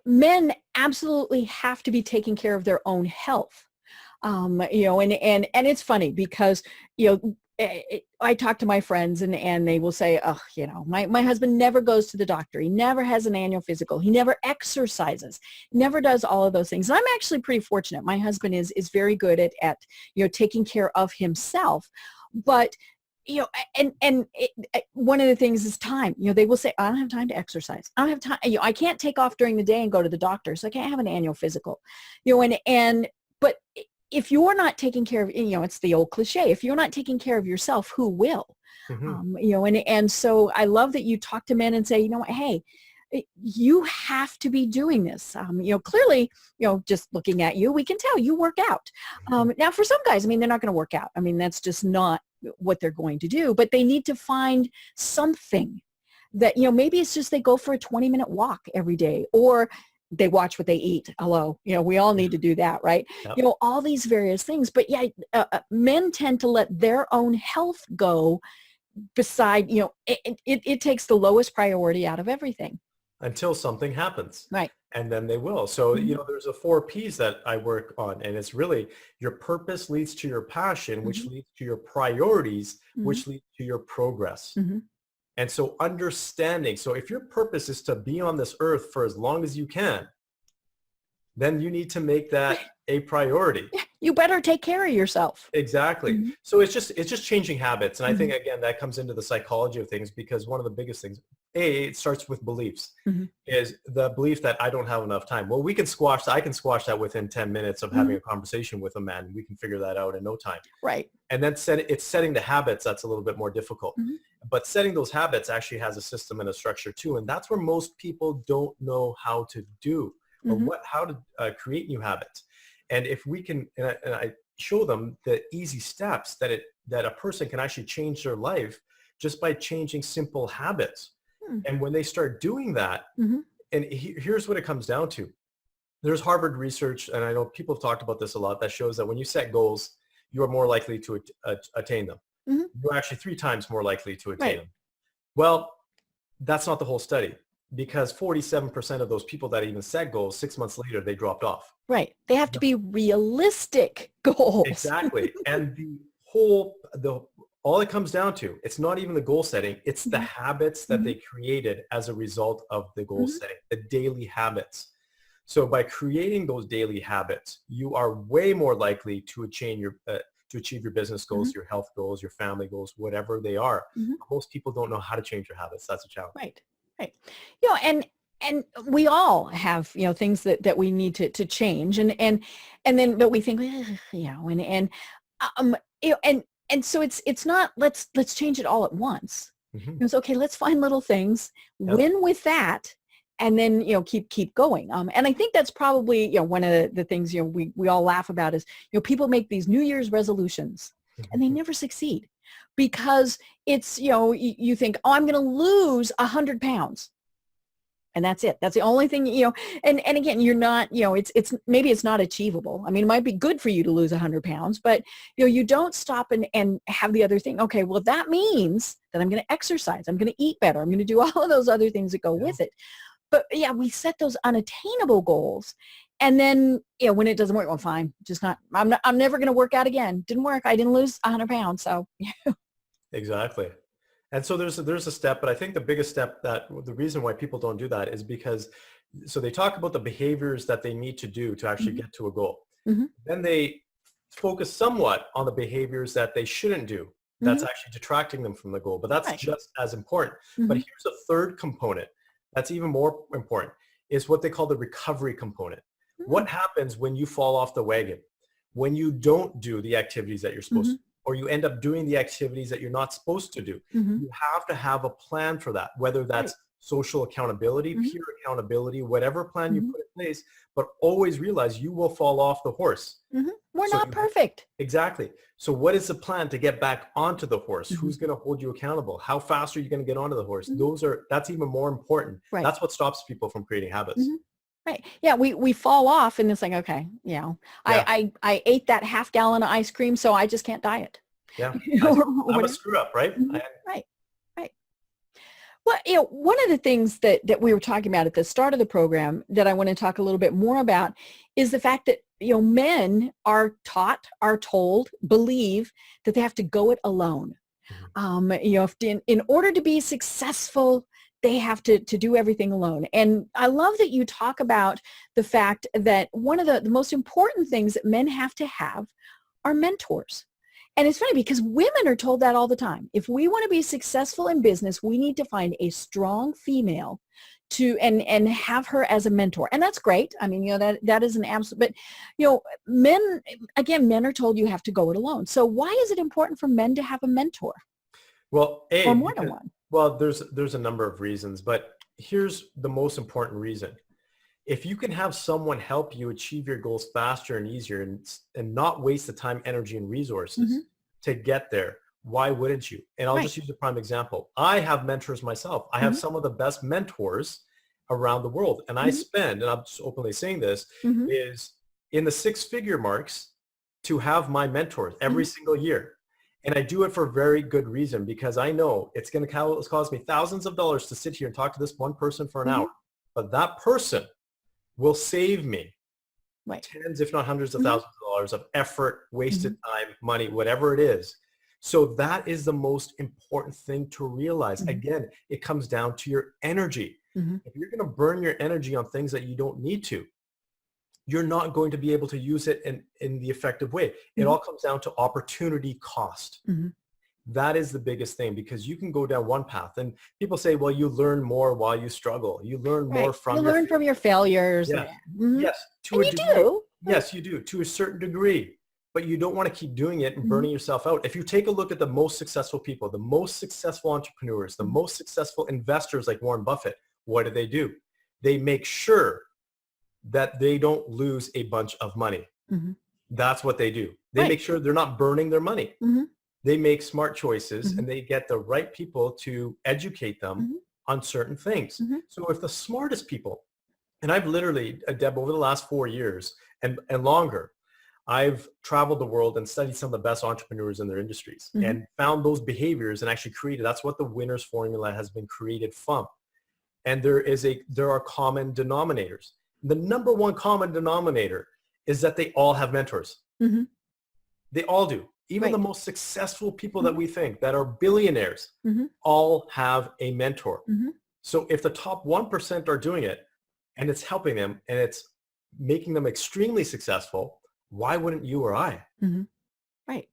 Speaker 3: men absolutely have to be taking care of their own health. And it's funny because I talk to my friends and they will say, oh, my husband never goes to the doctor. He never has an annual physical. He never exercises, never does all of those things. And I'm actually pretty fortunate. My husband is very good at taking care of himself. But one of the things is time. They will say, I don't have time to exercise. I don't have time. I can't take off during the day and go to the doctor, so I can't have an annual physical. But if you're not taking care of, it's the old cliche. If you're not taking care of yourself, who will?
Speaker 4: Mm-hmm.
Speaker 3: And so I love that you talk to men and say, hey, You have to be doing this. Clearly, just looking at you, we can tell you work out. Now, for some guys, I mean, they're not going to work out. I mean, that's just not what they're going to do. But they need to find something that, maybe it's just they go for a 20-minute walk every day, or they watch what they eat. Hello. We all need to do that, right?
Speaker 4: Yep.
Speaker 3: All these various things. But yeah, men tend to let their own health go beside, it takes the lowest priority out of everything.
Speaker 4: Until something happens.
Speaker 3: Right.
Speaker 4: And then they will. So, there's a 4 Ps that I work on, and it's really your purpose leads to your passion, which leads to your priorities, which leads to your progress. And so understanding, so if your purpose is to be on this earth for as long as you can, then you need to make that a priority.
Speaker 3: You better take care of yourself.
Speaker 4: Exactly. So it's just changing habits. And I think, again, that comes into the psychology of things, because one of the biggest things, it starts with beliefs, is the belief that I don't have enough time. Well, I can squash that within 10 minutes of having a conversation with a man. We can figure that out in no time.
Speaker 3: Right.
Speaker 4: And then it's setting the habits that's a little bit more difficult. But setting those habits actually has a system and a structure too. And that's where most people don't know how to do, or how to create new habits. And if we can, and I show them the easy steps that a person can actually change their life just by changing simple habits. And when they start doing that, and here's what it comes down to. There's Harvard research, and I know people have talked about this a lot, that shows that when you set goals, you are more likely to attain them. You're actually 3 times more likely to attain them. Well, that's not the whole study, because 47% of those people that even set goals, 6 months later, they dropped off.
Speaker 3: Right. They have to be realistic goals.
Speaker 4: Exactly. And all it comes down to, it's not even the goal setting, it's the habits that they created as a result of the goal setting, the daily habits. So by creating those daily habits, you are way more likely to achieve your business goals, your health goals, your family goals, whatever they are. Most people don't know how to change their habits. That's a challenge.
Speaker 3: Right. Right. And we all have, things that we need to change, and then, but we think, and so it's not, let's change it all at once. It's okay. Let's find little things, win with that, and then, keep going. And I think that's probably, one of the things, we all laugh about is, people make these New Year's resolutions and they never succeed, because it's, you think, oh, I'm going to lose 100 pounds. And that's it. That's the only thing, and again, you're not, it's maybe it's not achievable. I mean, it might be good for you to lose 100 pounds, but you don't stop and have the other thing. Okay, well, that means that I'm going to exercise. I'm going to eat better. I'm going to do all of those other things that go with it. But yeah, we set those unattainable goals. And then, when it doesn't work, well, fine, just not, I'm never going to work out again. Didn't work. I didn't lose 100 pounds. So
Speaker 4: Exactly. And so there's a step, but I think the biggest step, that the reason why people don't do that is because, so they talk about the behaviors that they need to do to actually get to a goal. Then they focus somewhat on the behaviors that they shouldn't do. That's actually detracting them from the goal, but that's just as important. But here's a third component that's even more important, is what they call the recovery component. What happens when you fall off the wagon, when you don't do the activities that you're supposed to, or you end up doing the activities that you're not supposed to do? You have to have a plan for that, whether that's social accountability, peer accountability, whatever plan you put in place, but always realize you will fall off the horse.
Speaker 3: We're not perfect.
Speaker 4: Exactly. So what is the plan to get back onto the horse? Who's going to hold you accountable? How fast are you going to get onto the horse? That's even more important. That's what stops people from creating habits.
Speaker 3: Right. Yeah. We fall off, and it's like, okay, I ate that half gallon of ice cream, so I just can't diet.
Speaker 4: Yeah. I'm a screw up, right?
Speaker 3: Right. Well, one of the things that we were talking about at the start of the program that I want to talk a little bit more about is the fact that, men are told, believe that they have to go it alone. In order to be successful, they have to do everything alone. And I love that you talk about the fact that one of the most important things that men have to have are mentors. And it's funny because women are told that all the time. If we want to be successful in business, we need to find a strong female and have her as a mentor. And that's great. I mean, that is an absolute, but, men are told you have to go it alone. So why is it important for men to have a mentor?
Speaker 4: Well,
Speaker 3: or more than one?
Speaker 4: Well, there's a number of reasons, but here's the most important reason. If you can have someone help you achieve your goals faster and easier and not waste the time, energy, and resources to get there, why wouldn't you? And I'll just use a prime example. I have mentors myself. I have some of the best mentors around the world. And I spend, and I'm just openly saying this, is in the six-figure marks to have my mentors every single year. And I do it for very good reason, because I know it's going to cost me thousands of dollars to sit here and talk to this one person for an hour. But that person will save me tens, if not hundreds of thousands of dollars of effort, wasted time, money, whatever it is. So that is the most important thing to realize. Again, it comes down to your energy. If you're going to burn your energy on things that you don't need to, you're not going to be able to use it in the effective way. It all comes down to opportunity cost. That is the biggest thing, because you can go down one path and people say, well, you learn more while you struggle. You learn more from
Speaker 3: your failures.
Speaker 4: Yes. Yes.
Speaker 3: To a degree.
Speaker 4: Yes, you do, to a certain degree. But you don't want to keep doing it and burning yourself out. If you take a look at the most successful people, the most successful entrepreneurs, the most successful investors like Warren Buffett, what do? They make sure that they don't lose a bunch of money. That's what they do. They make sure they're not burning their money. They make smart choices and they get the right people to educate them on certain things. So if the smartest people, and I've literally, Deb, over the last 4 years and longer, I've traveled the world and studied some of the best entrepreneurs in their industries and found those behaviors and actually created, that's what the winner's formula has been created from. And there are common denominators. The number one common denominator is that they all have mentors. They all do. Even the most successful people that we think that are billionaires all have a mentor. So if the top 1% are doing it and it's helping them and it's making them extremely successful, why wouldn't you or I?
Speaker 3: Right.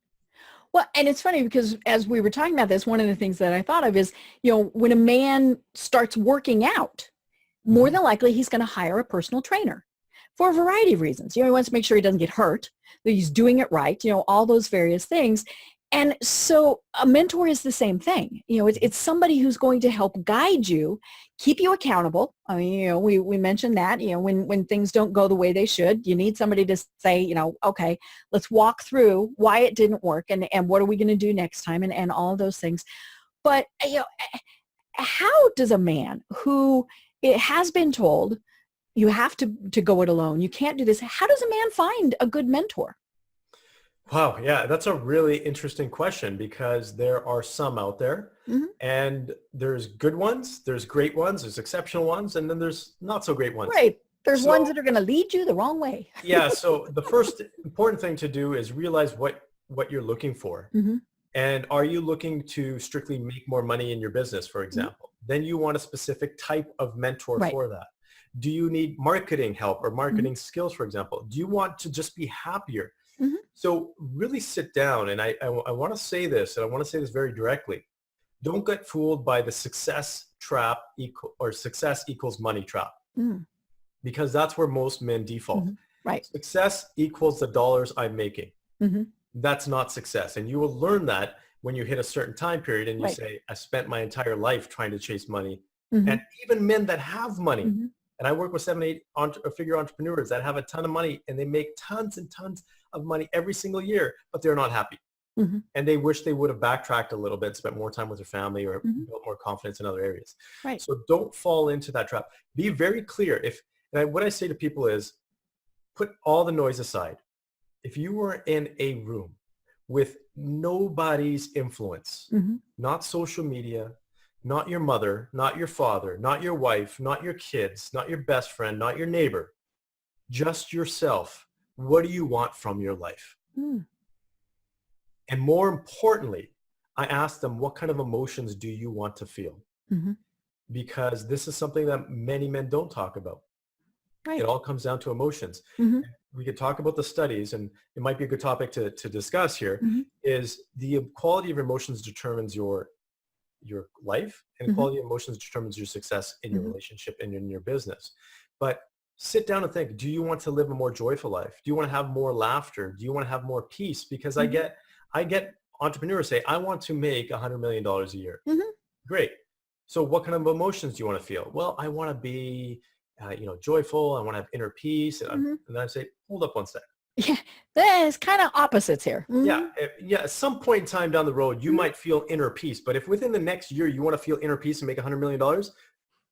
Speaker 3: Well, and it's funny because as we were talking about this, one of the things that I thought of is, when a man starts working out, more than likely he's going to hire a personal trainer for a variety of reasons. He wants to make sure he doesn't get hurt, that he's doing it right, all those various things. And so a mentor is the same thing. It's somebody who's going to help guide you, keep you accountable. I mean, we mentioned that, when things don't go the way they should, you need somebody to say, okay, let's walk through why it didn't work and what are we going to do next time and all of those things. But, how does a man who it has been told you have to go it alone, you can't do this, how does a man find a good mentor?
Speaker 4: Wow. Yeah, that's a really interesting question, because there are some out there and there's good ones, there's great ones, there's exceptional ones, and then there's not so great ones.
Speaker 3: Right. There's ones that are going to lead you the wrong way.
Speaker 4: Yeah. So the first important thing to do is realize what you're looking for. And are you looking to strictly make more money in your business, for example? Then you want a specific type of mentor for that. Do you need marketing help or marketing skills, for example? Do you want to just be happier? So really sit down, and I want to say this, and I want to say this very directly. Don't get fooled by the success trap success equals money trap, because that's where most men default.
Speaker 3: Right.
Speaker 4: Success equals the dollars I'm making. That's not success. And you will learn that when you hit a certain time period and you say, I spent my entire life trying to chase money. And even men that have money, and I work with 7, 8 figure entrepreneurs that have a ton of money and they make tons and tons of money every single year, but they're not happy. And they wish they would have backtracked a little bit, spent more time with their family or built more confidence in other areas.
Speaker 3: Right.
Speaker 4: So don't fall into that trap. Be very clear. What I say to people is, put all the noise aside. If you were in a room with nobody's influence, not social media, not your mother, not your father, not your wife, not your kids, not your best friend, not your neighbor, just yourself, what do you want from your life? And more importantly, I asked them, what kind of emotions do you want to feel? Because this is something that many men don't talk about. Right. It all comes down to emotions. We could talk about the studies, and it might be a good topic to discuss here, is the quality of emotions determines your life, and quality of emotions determines your success in your relationship and in your business. But sit down and think, do you want to live a more joyful life? Do you want to have more laughter? Do you want to have more peace? Because I get entrepreneurs say, I want to make $100 million a year. Great. So what kind of emotions do you want to feel? Well, I want to be, joyful. I want to have inner peace. And then I say, hold up one sec.
Speaker 3: Yeah, there's kind of opposites here.
Speaker 4: Yeah, at some point in time down the road, you might feel inner peace. But if within the next year you want to feel inner peace and make $100 million,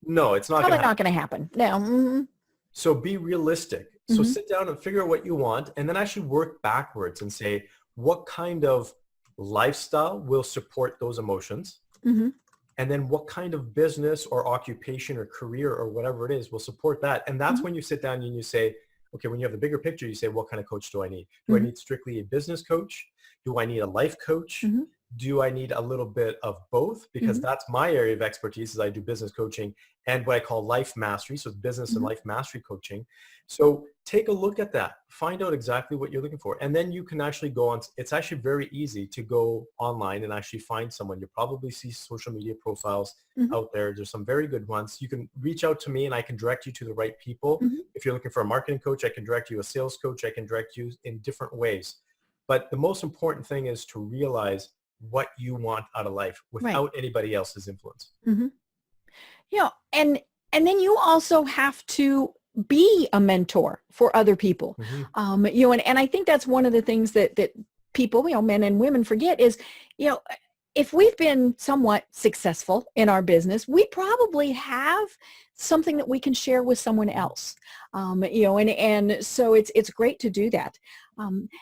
Speaker 4: no, it's not
Speaker 3: Probably
Speaker 4: going to
Speaker 3: not going to happen. No.
Speaker 4: So be realistic. So sit down and figure out what you want, and then actually work backwards and say, what kind of lifestyle will support those emotions? And then what kind of business or occupation or career or whatever it is will support that? And that's when you sit down and you say, okay, when you have the bigger picture, you say, what kind of coach do I need? Do I need strictly a business coach? Do I need a life coach? Do I need a little bit of both? Because that's my area of expertise is I do business coaching and what I call life mastery. So it's business and life mastery coaching. So take a look at that. Find out exactly what you're looking for. And then you can actually go on. It's actually very easy to go online and actually find someone. You probably see social media profiles out there. There's some very good ones. You can reach out to me and I can direct you to the right people. If you're looking for a marketing coach, I can direct you, a sales coach. I can direct you in different ways. But the most important thing is to realize what you want out of life without anybody else's influence.
Speaker 3: And then you also have to be a mentor for other people. And I think that's one of the things that people, men and women forget is, if we've been somewhat successful in our business, we probably have something that we can share with someone else. And so it's great to do that.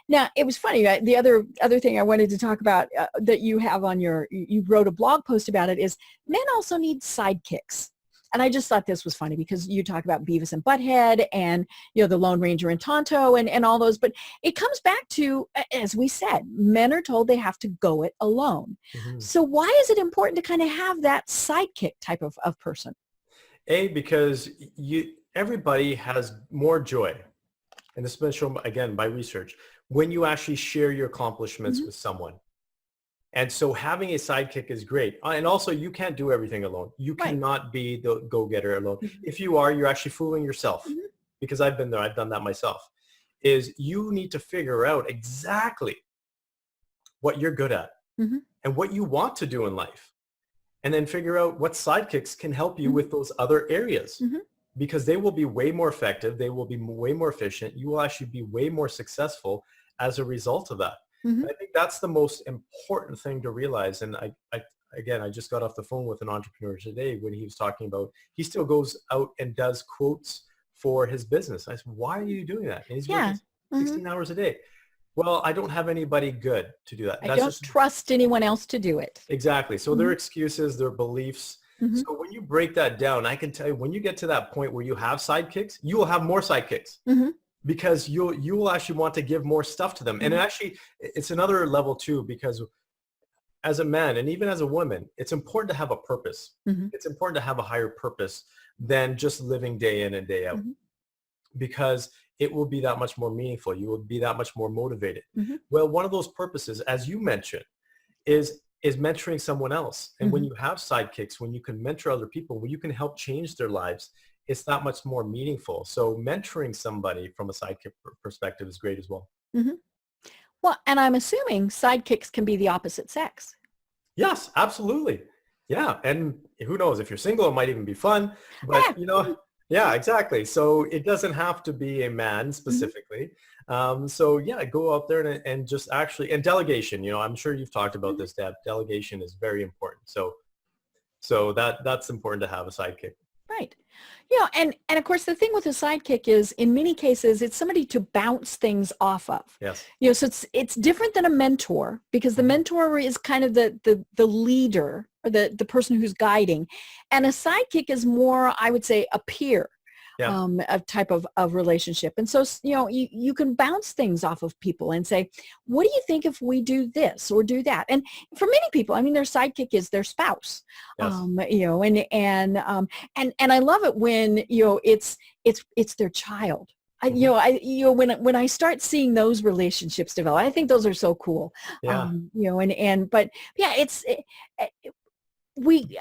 Speaker 3: Now it was funny. The other thing I wanted to talk about that you have on you wrote a blog post about it is men also need sidekicks. And I just thought this was funny because you talk about Beavis and Butthead and, the Lone Ranger and Tonto and all those, but it comes back to, as we said, men are told they have to go it alone. So why is it important to kind of have that sidekick type of person?
Speaker 4: Because everybody has more joy. And this has been shown, again, by research, when you actually share your accomplishments with someone. And so having a sidekick is great. And also, you can't do everything alone. You cannot be the go-getter alone. If you are, you're actually fooling yourself. Because I've been there. I've done that myself. Is you need to figure out exactly what you're good at and what you want to do in life. And then figure out what sidekicks can help you with those other areas. Because they will be way more effective. They will be way more efficient. You will actually be way more successful as a result of that. I think that's the most important thing to realize. And I just got off the phone with an entrepreneur today when he was talking about, he still goes out and does quotes for his business. I said, why are you doing that? And he's working 16 hours a day. Well, I don't have anybody good to do that.
Speaker 3: I don't trust anyone else to do it.
Speaker 4: Exactly. So their excuses, their beliefs. So when you break that down, I can tell you, when you get to that point where you have sidekicks, you will have more sidekicks. Because you will actually want to give more stuff to them. And it's another level too, because as a man and even as a woman, it's important to have a purpose. It's important to have a higher purpose than just living day in and day out, because it will be that much more meaningful. You will be that much more motivated. Well, one of those purposes, as you mentioned, is mentoring someone else. And when you have sidekicks, when you can mentor other people, when you can help change their lives, it's that much more meaningful. So mentoring somebody from a sidekick perspective is great as well.
Speaker 3: Well, and I'm assuming sidekicks can be the opposite sex.
Speaker 4: Yes, absolutely. Yeah. And who knows, if you're single, it might even be fun, but yeah, exactly. So it doesn't have to be a man specifically. So yeah, go out there and just actually, and delegation, I'm sure you've talked about this, Deb. Delegation is very important. So that's important to have a sidekick.
Speaker 3: Right. And of course, the thing with a sidekick is, in many cases, it's somebody to bounce things off of.
Speaker 4: Yes.
Speaker 3: So it's different than a mentor, because the mentor is kind of the leader, or the person who's guiding. And a sidekick is more, I would say, a peer. A type of relationship. And so, you can bounce things off of people and say, what do you think if we do this or do that? And for many people, their sidekick is their spouse.
Speaker 4: Yes.
Speaker 3: And I love it when, it's their child. When I start seeing those relationships develop, I think those are so cool. We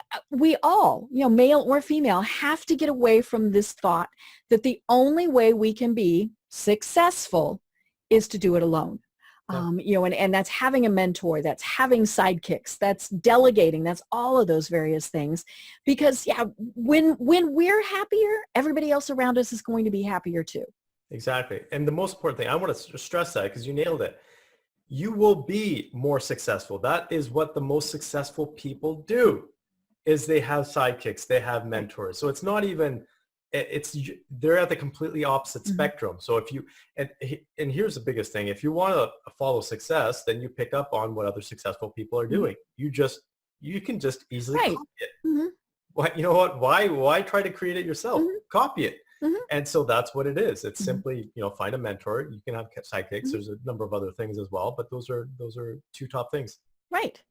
Speaker 3: all, male or female, have to get away from this thought that the only way we can be successful is to do it alone. And that's having a mentor, that's having sidekicks, that's delegating, that's all of those various things. Because when we're happier, everybody else around us is going to be happier too.
Speaker 4: Exactly. And the most important thing, I want to stress that because you nailed it. You will be more successful. That is what the most successful people do, is they have sidekicks, they have mentors. So it's not even, they're at the completely opposite spectrum. So if you, and here's the biggest thing, if you want to follow success, then you pick up on what other successful people are doing. You can just easily copy it. You know what? Why try to create it yourself? Copy it. And so that's what it is. It's simply, find a mentor. You can have sidekicks. There's a number of other things as well, but those are two top things.
Speaker 3: Right.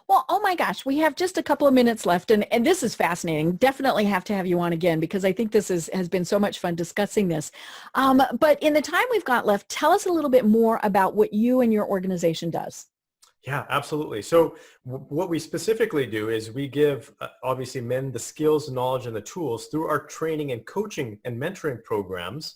Speaker 3: Well, oh my gosh, we have just a couple of minutes left, and this is fascinating. Definitely have to have you on again because I think this has been so much fun discussing this. But in the time we've got left, tell us a little bit more about what you and your organization does.
Speaker 4: Yeah, absolutely. So what we specifically do is we give, obviously, men the skills, knowledge, and the tools through our training and coaching and mentoring programs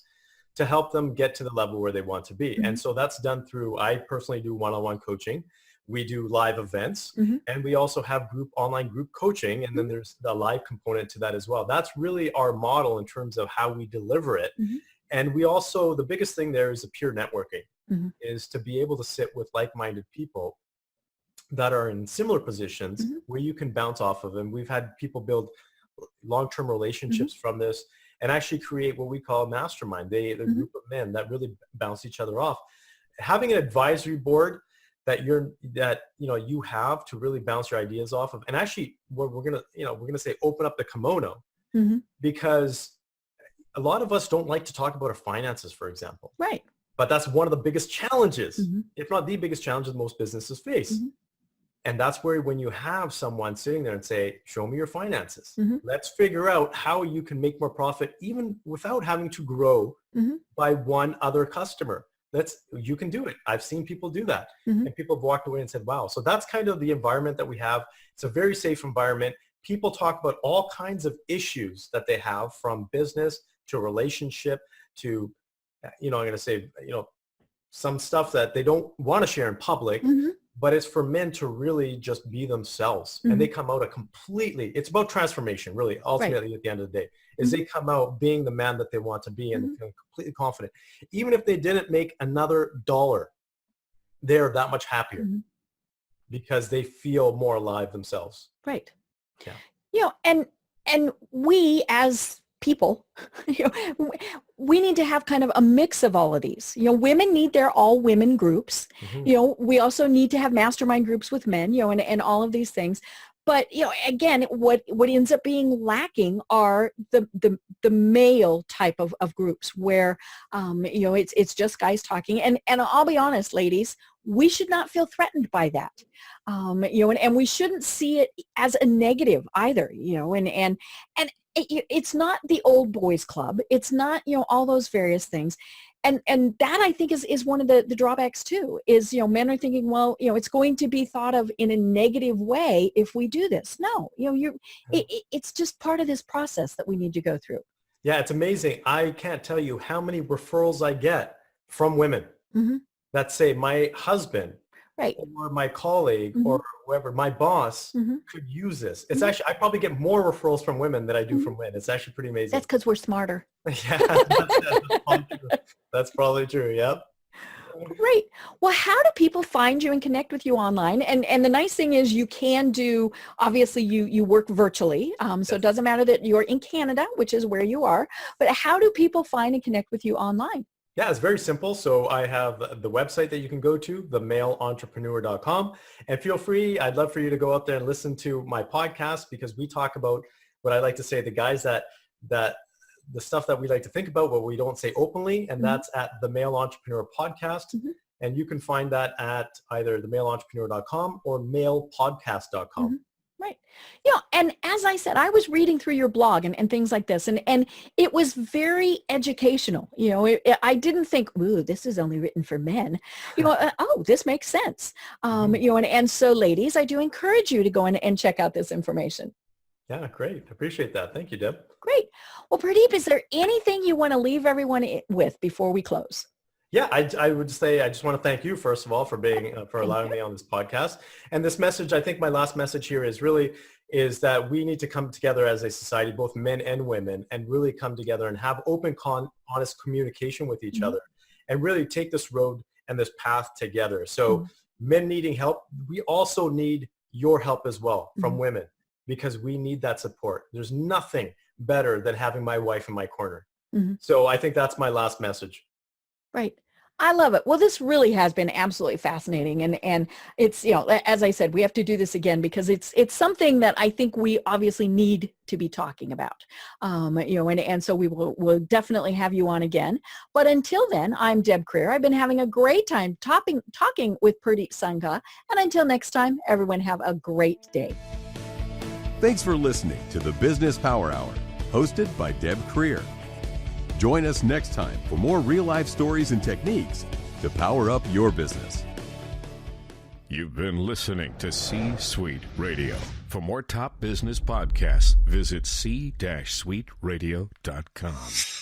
Speaker 4: to help them get to the level where they want to be. And so that's done through, I personally do one-on-one coaching. We do live events, and we also have online group coaching, and then there's the live component to that as well. That's really our model in terms of how we deliver it. And we also, the biggest thing there is the peer networking, is to be able to sit with like-minded people that are in similar positions where you can bounce off of them. We've had people build long-term relationships from this and actually create what we call a mastermind. They're a group of men that really bounce each other off. Having an advisory board that you have to really bounce your ideas off of, and actually what we're gonna say, open up the kimono, because a lot of us don't like to talk about our finances, for example.
Speaker 3: Right.
Speaker 4: But that's one of the biggest challenges, if not the biggest challenge that most businesses face. And that's where, when you have someone sitting there and say, show me your finances, let's figure out how you can make more profit even without having to grow by one other customer. You can do it. I've seen people do that. And people have walked away and said, wow. So that's kind of the environment that we have. It's a very safe environment. People talk about all kinds of issues that they have, from business to relationship to, I'm going to say, some stuff that they don't want to share in public, but it's for men to really just be themselves. And they come out it's about transformation, really, ultimately, at the end of the day, is they come out being the man that they want to be and feeling completely confident. Even if they didn't make another dollar, they're that much happier because they feel more alive themselves.
Speaker 3: Right.
Speaker 4: Yeah.
Speaker 3: And we as people, we need to have kind of a mix of all of these. Women need their all women groups. We also need to have mastermind groups with men, and all of these things. But, again, what ends up being lacking are the male type of groups where, it's just guys talking. And I'll be honest, ladies, we should not feel threatened by that. And we shouldn't see it as a negative either, and it's not the old boys club. It's not, all those various things. And that, I think, is one of the drawbacks too, is, men are thinking, well, it's going to be thought of in a negative way if we do this. No, it's just part of this process that we need to go through.
Speaker 4: Yeah, it's amazing. I can't tell you how many referrals I get from women that say, my husband or my colleague or whoever, my boss could use this. It's actually, I probably get more referrals from women than I do from men. It's actually pretty amazing.
Speaker 3: That's because we're smarter.
Speaker 4: Yeah, that's probably true. Yep.
Speaker 3: Great. Well, how do people find you and connect with you online? And the nice thing is you can do, obviously you work virtually. So it doesn't matter that you're in Canada, which is where you are, but how do people find and connect with you online?
Speaker 4: Yeah, it's very simple. So I have the website that you can go to, themalelentrepreneur.com. And feel free, I'd love for you to go out there and listen to my podcast, because we talk about what I like to say, the guys that the stuff that we like to think about, what we don't say openly. And that's at the Male Entrepreneur Podcast. And you can find that at either themalelentrepreneur.com or malepodcast.com.
Speaker 3: Right. And as I said, I was reading through your blog and things like this, and it was very educational. I didn't think, ooh, this is only written for men. Oh, this makes sense. And so, ladies, I do encourage you to go in and check out this information.
Speaker 4: Yeah, great. Appreciate that. Thank you, Deb.
Speaker 3: Great. Well, Purdeep, is there anything you want to leave everyone with before we close?
Speaker 4: Yeah, I would say I just want to thank you, first of all, for being for allowing me on this podcast. And this message, I think my last message here is that we need to come together as a society, both men and women, and really come together and have open, honest communication with each other, and really take this road and this path together. So men needing help, we also need your help as well from women, because we need that support. There's nothing better than having my wife in my corner. So I think that's my last message.
Speaker 3: Right. I love it. Well, this really has been absolutely fascinating. And it's, as I said, we have to do this again because it's something that I think we obviously need to be talking about. And so we'll definitely have you on again. But until then, I'm Deb Creer. I've been having a great time talking with Purdeep Sangha. And until next time, everyone have a great day.
Speaker 2: Thanks for listening to the Business Power Hour, hosted by Deb Creer. Join us next time for more real-life stories and techniques to power up your business.
Speaker 1: You've been listening to C-Suite Radio. For more top business podcasts, visit c-suiteradio.com.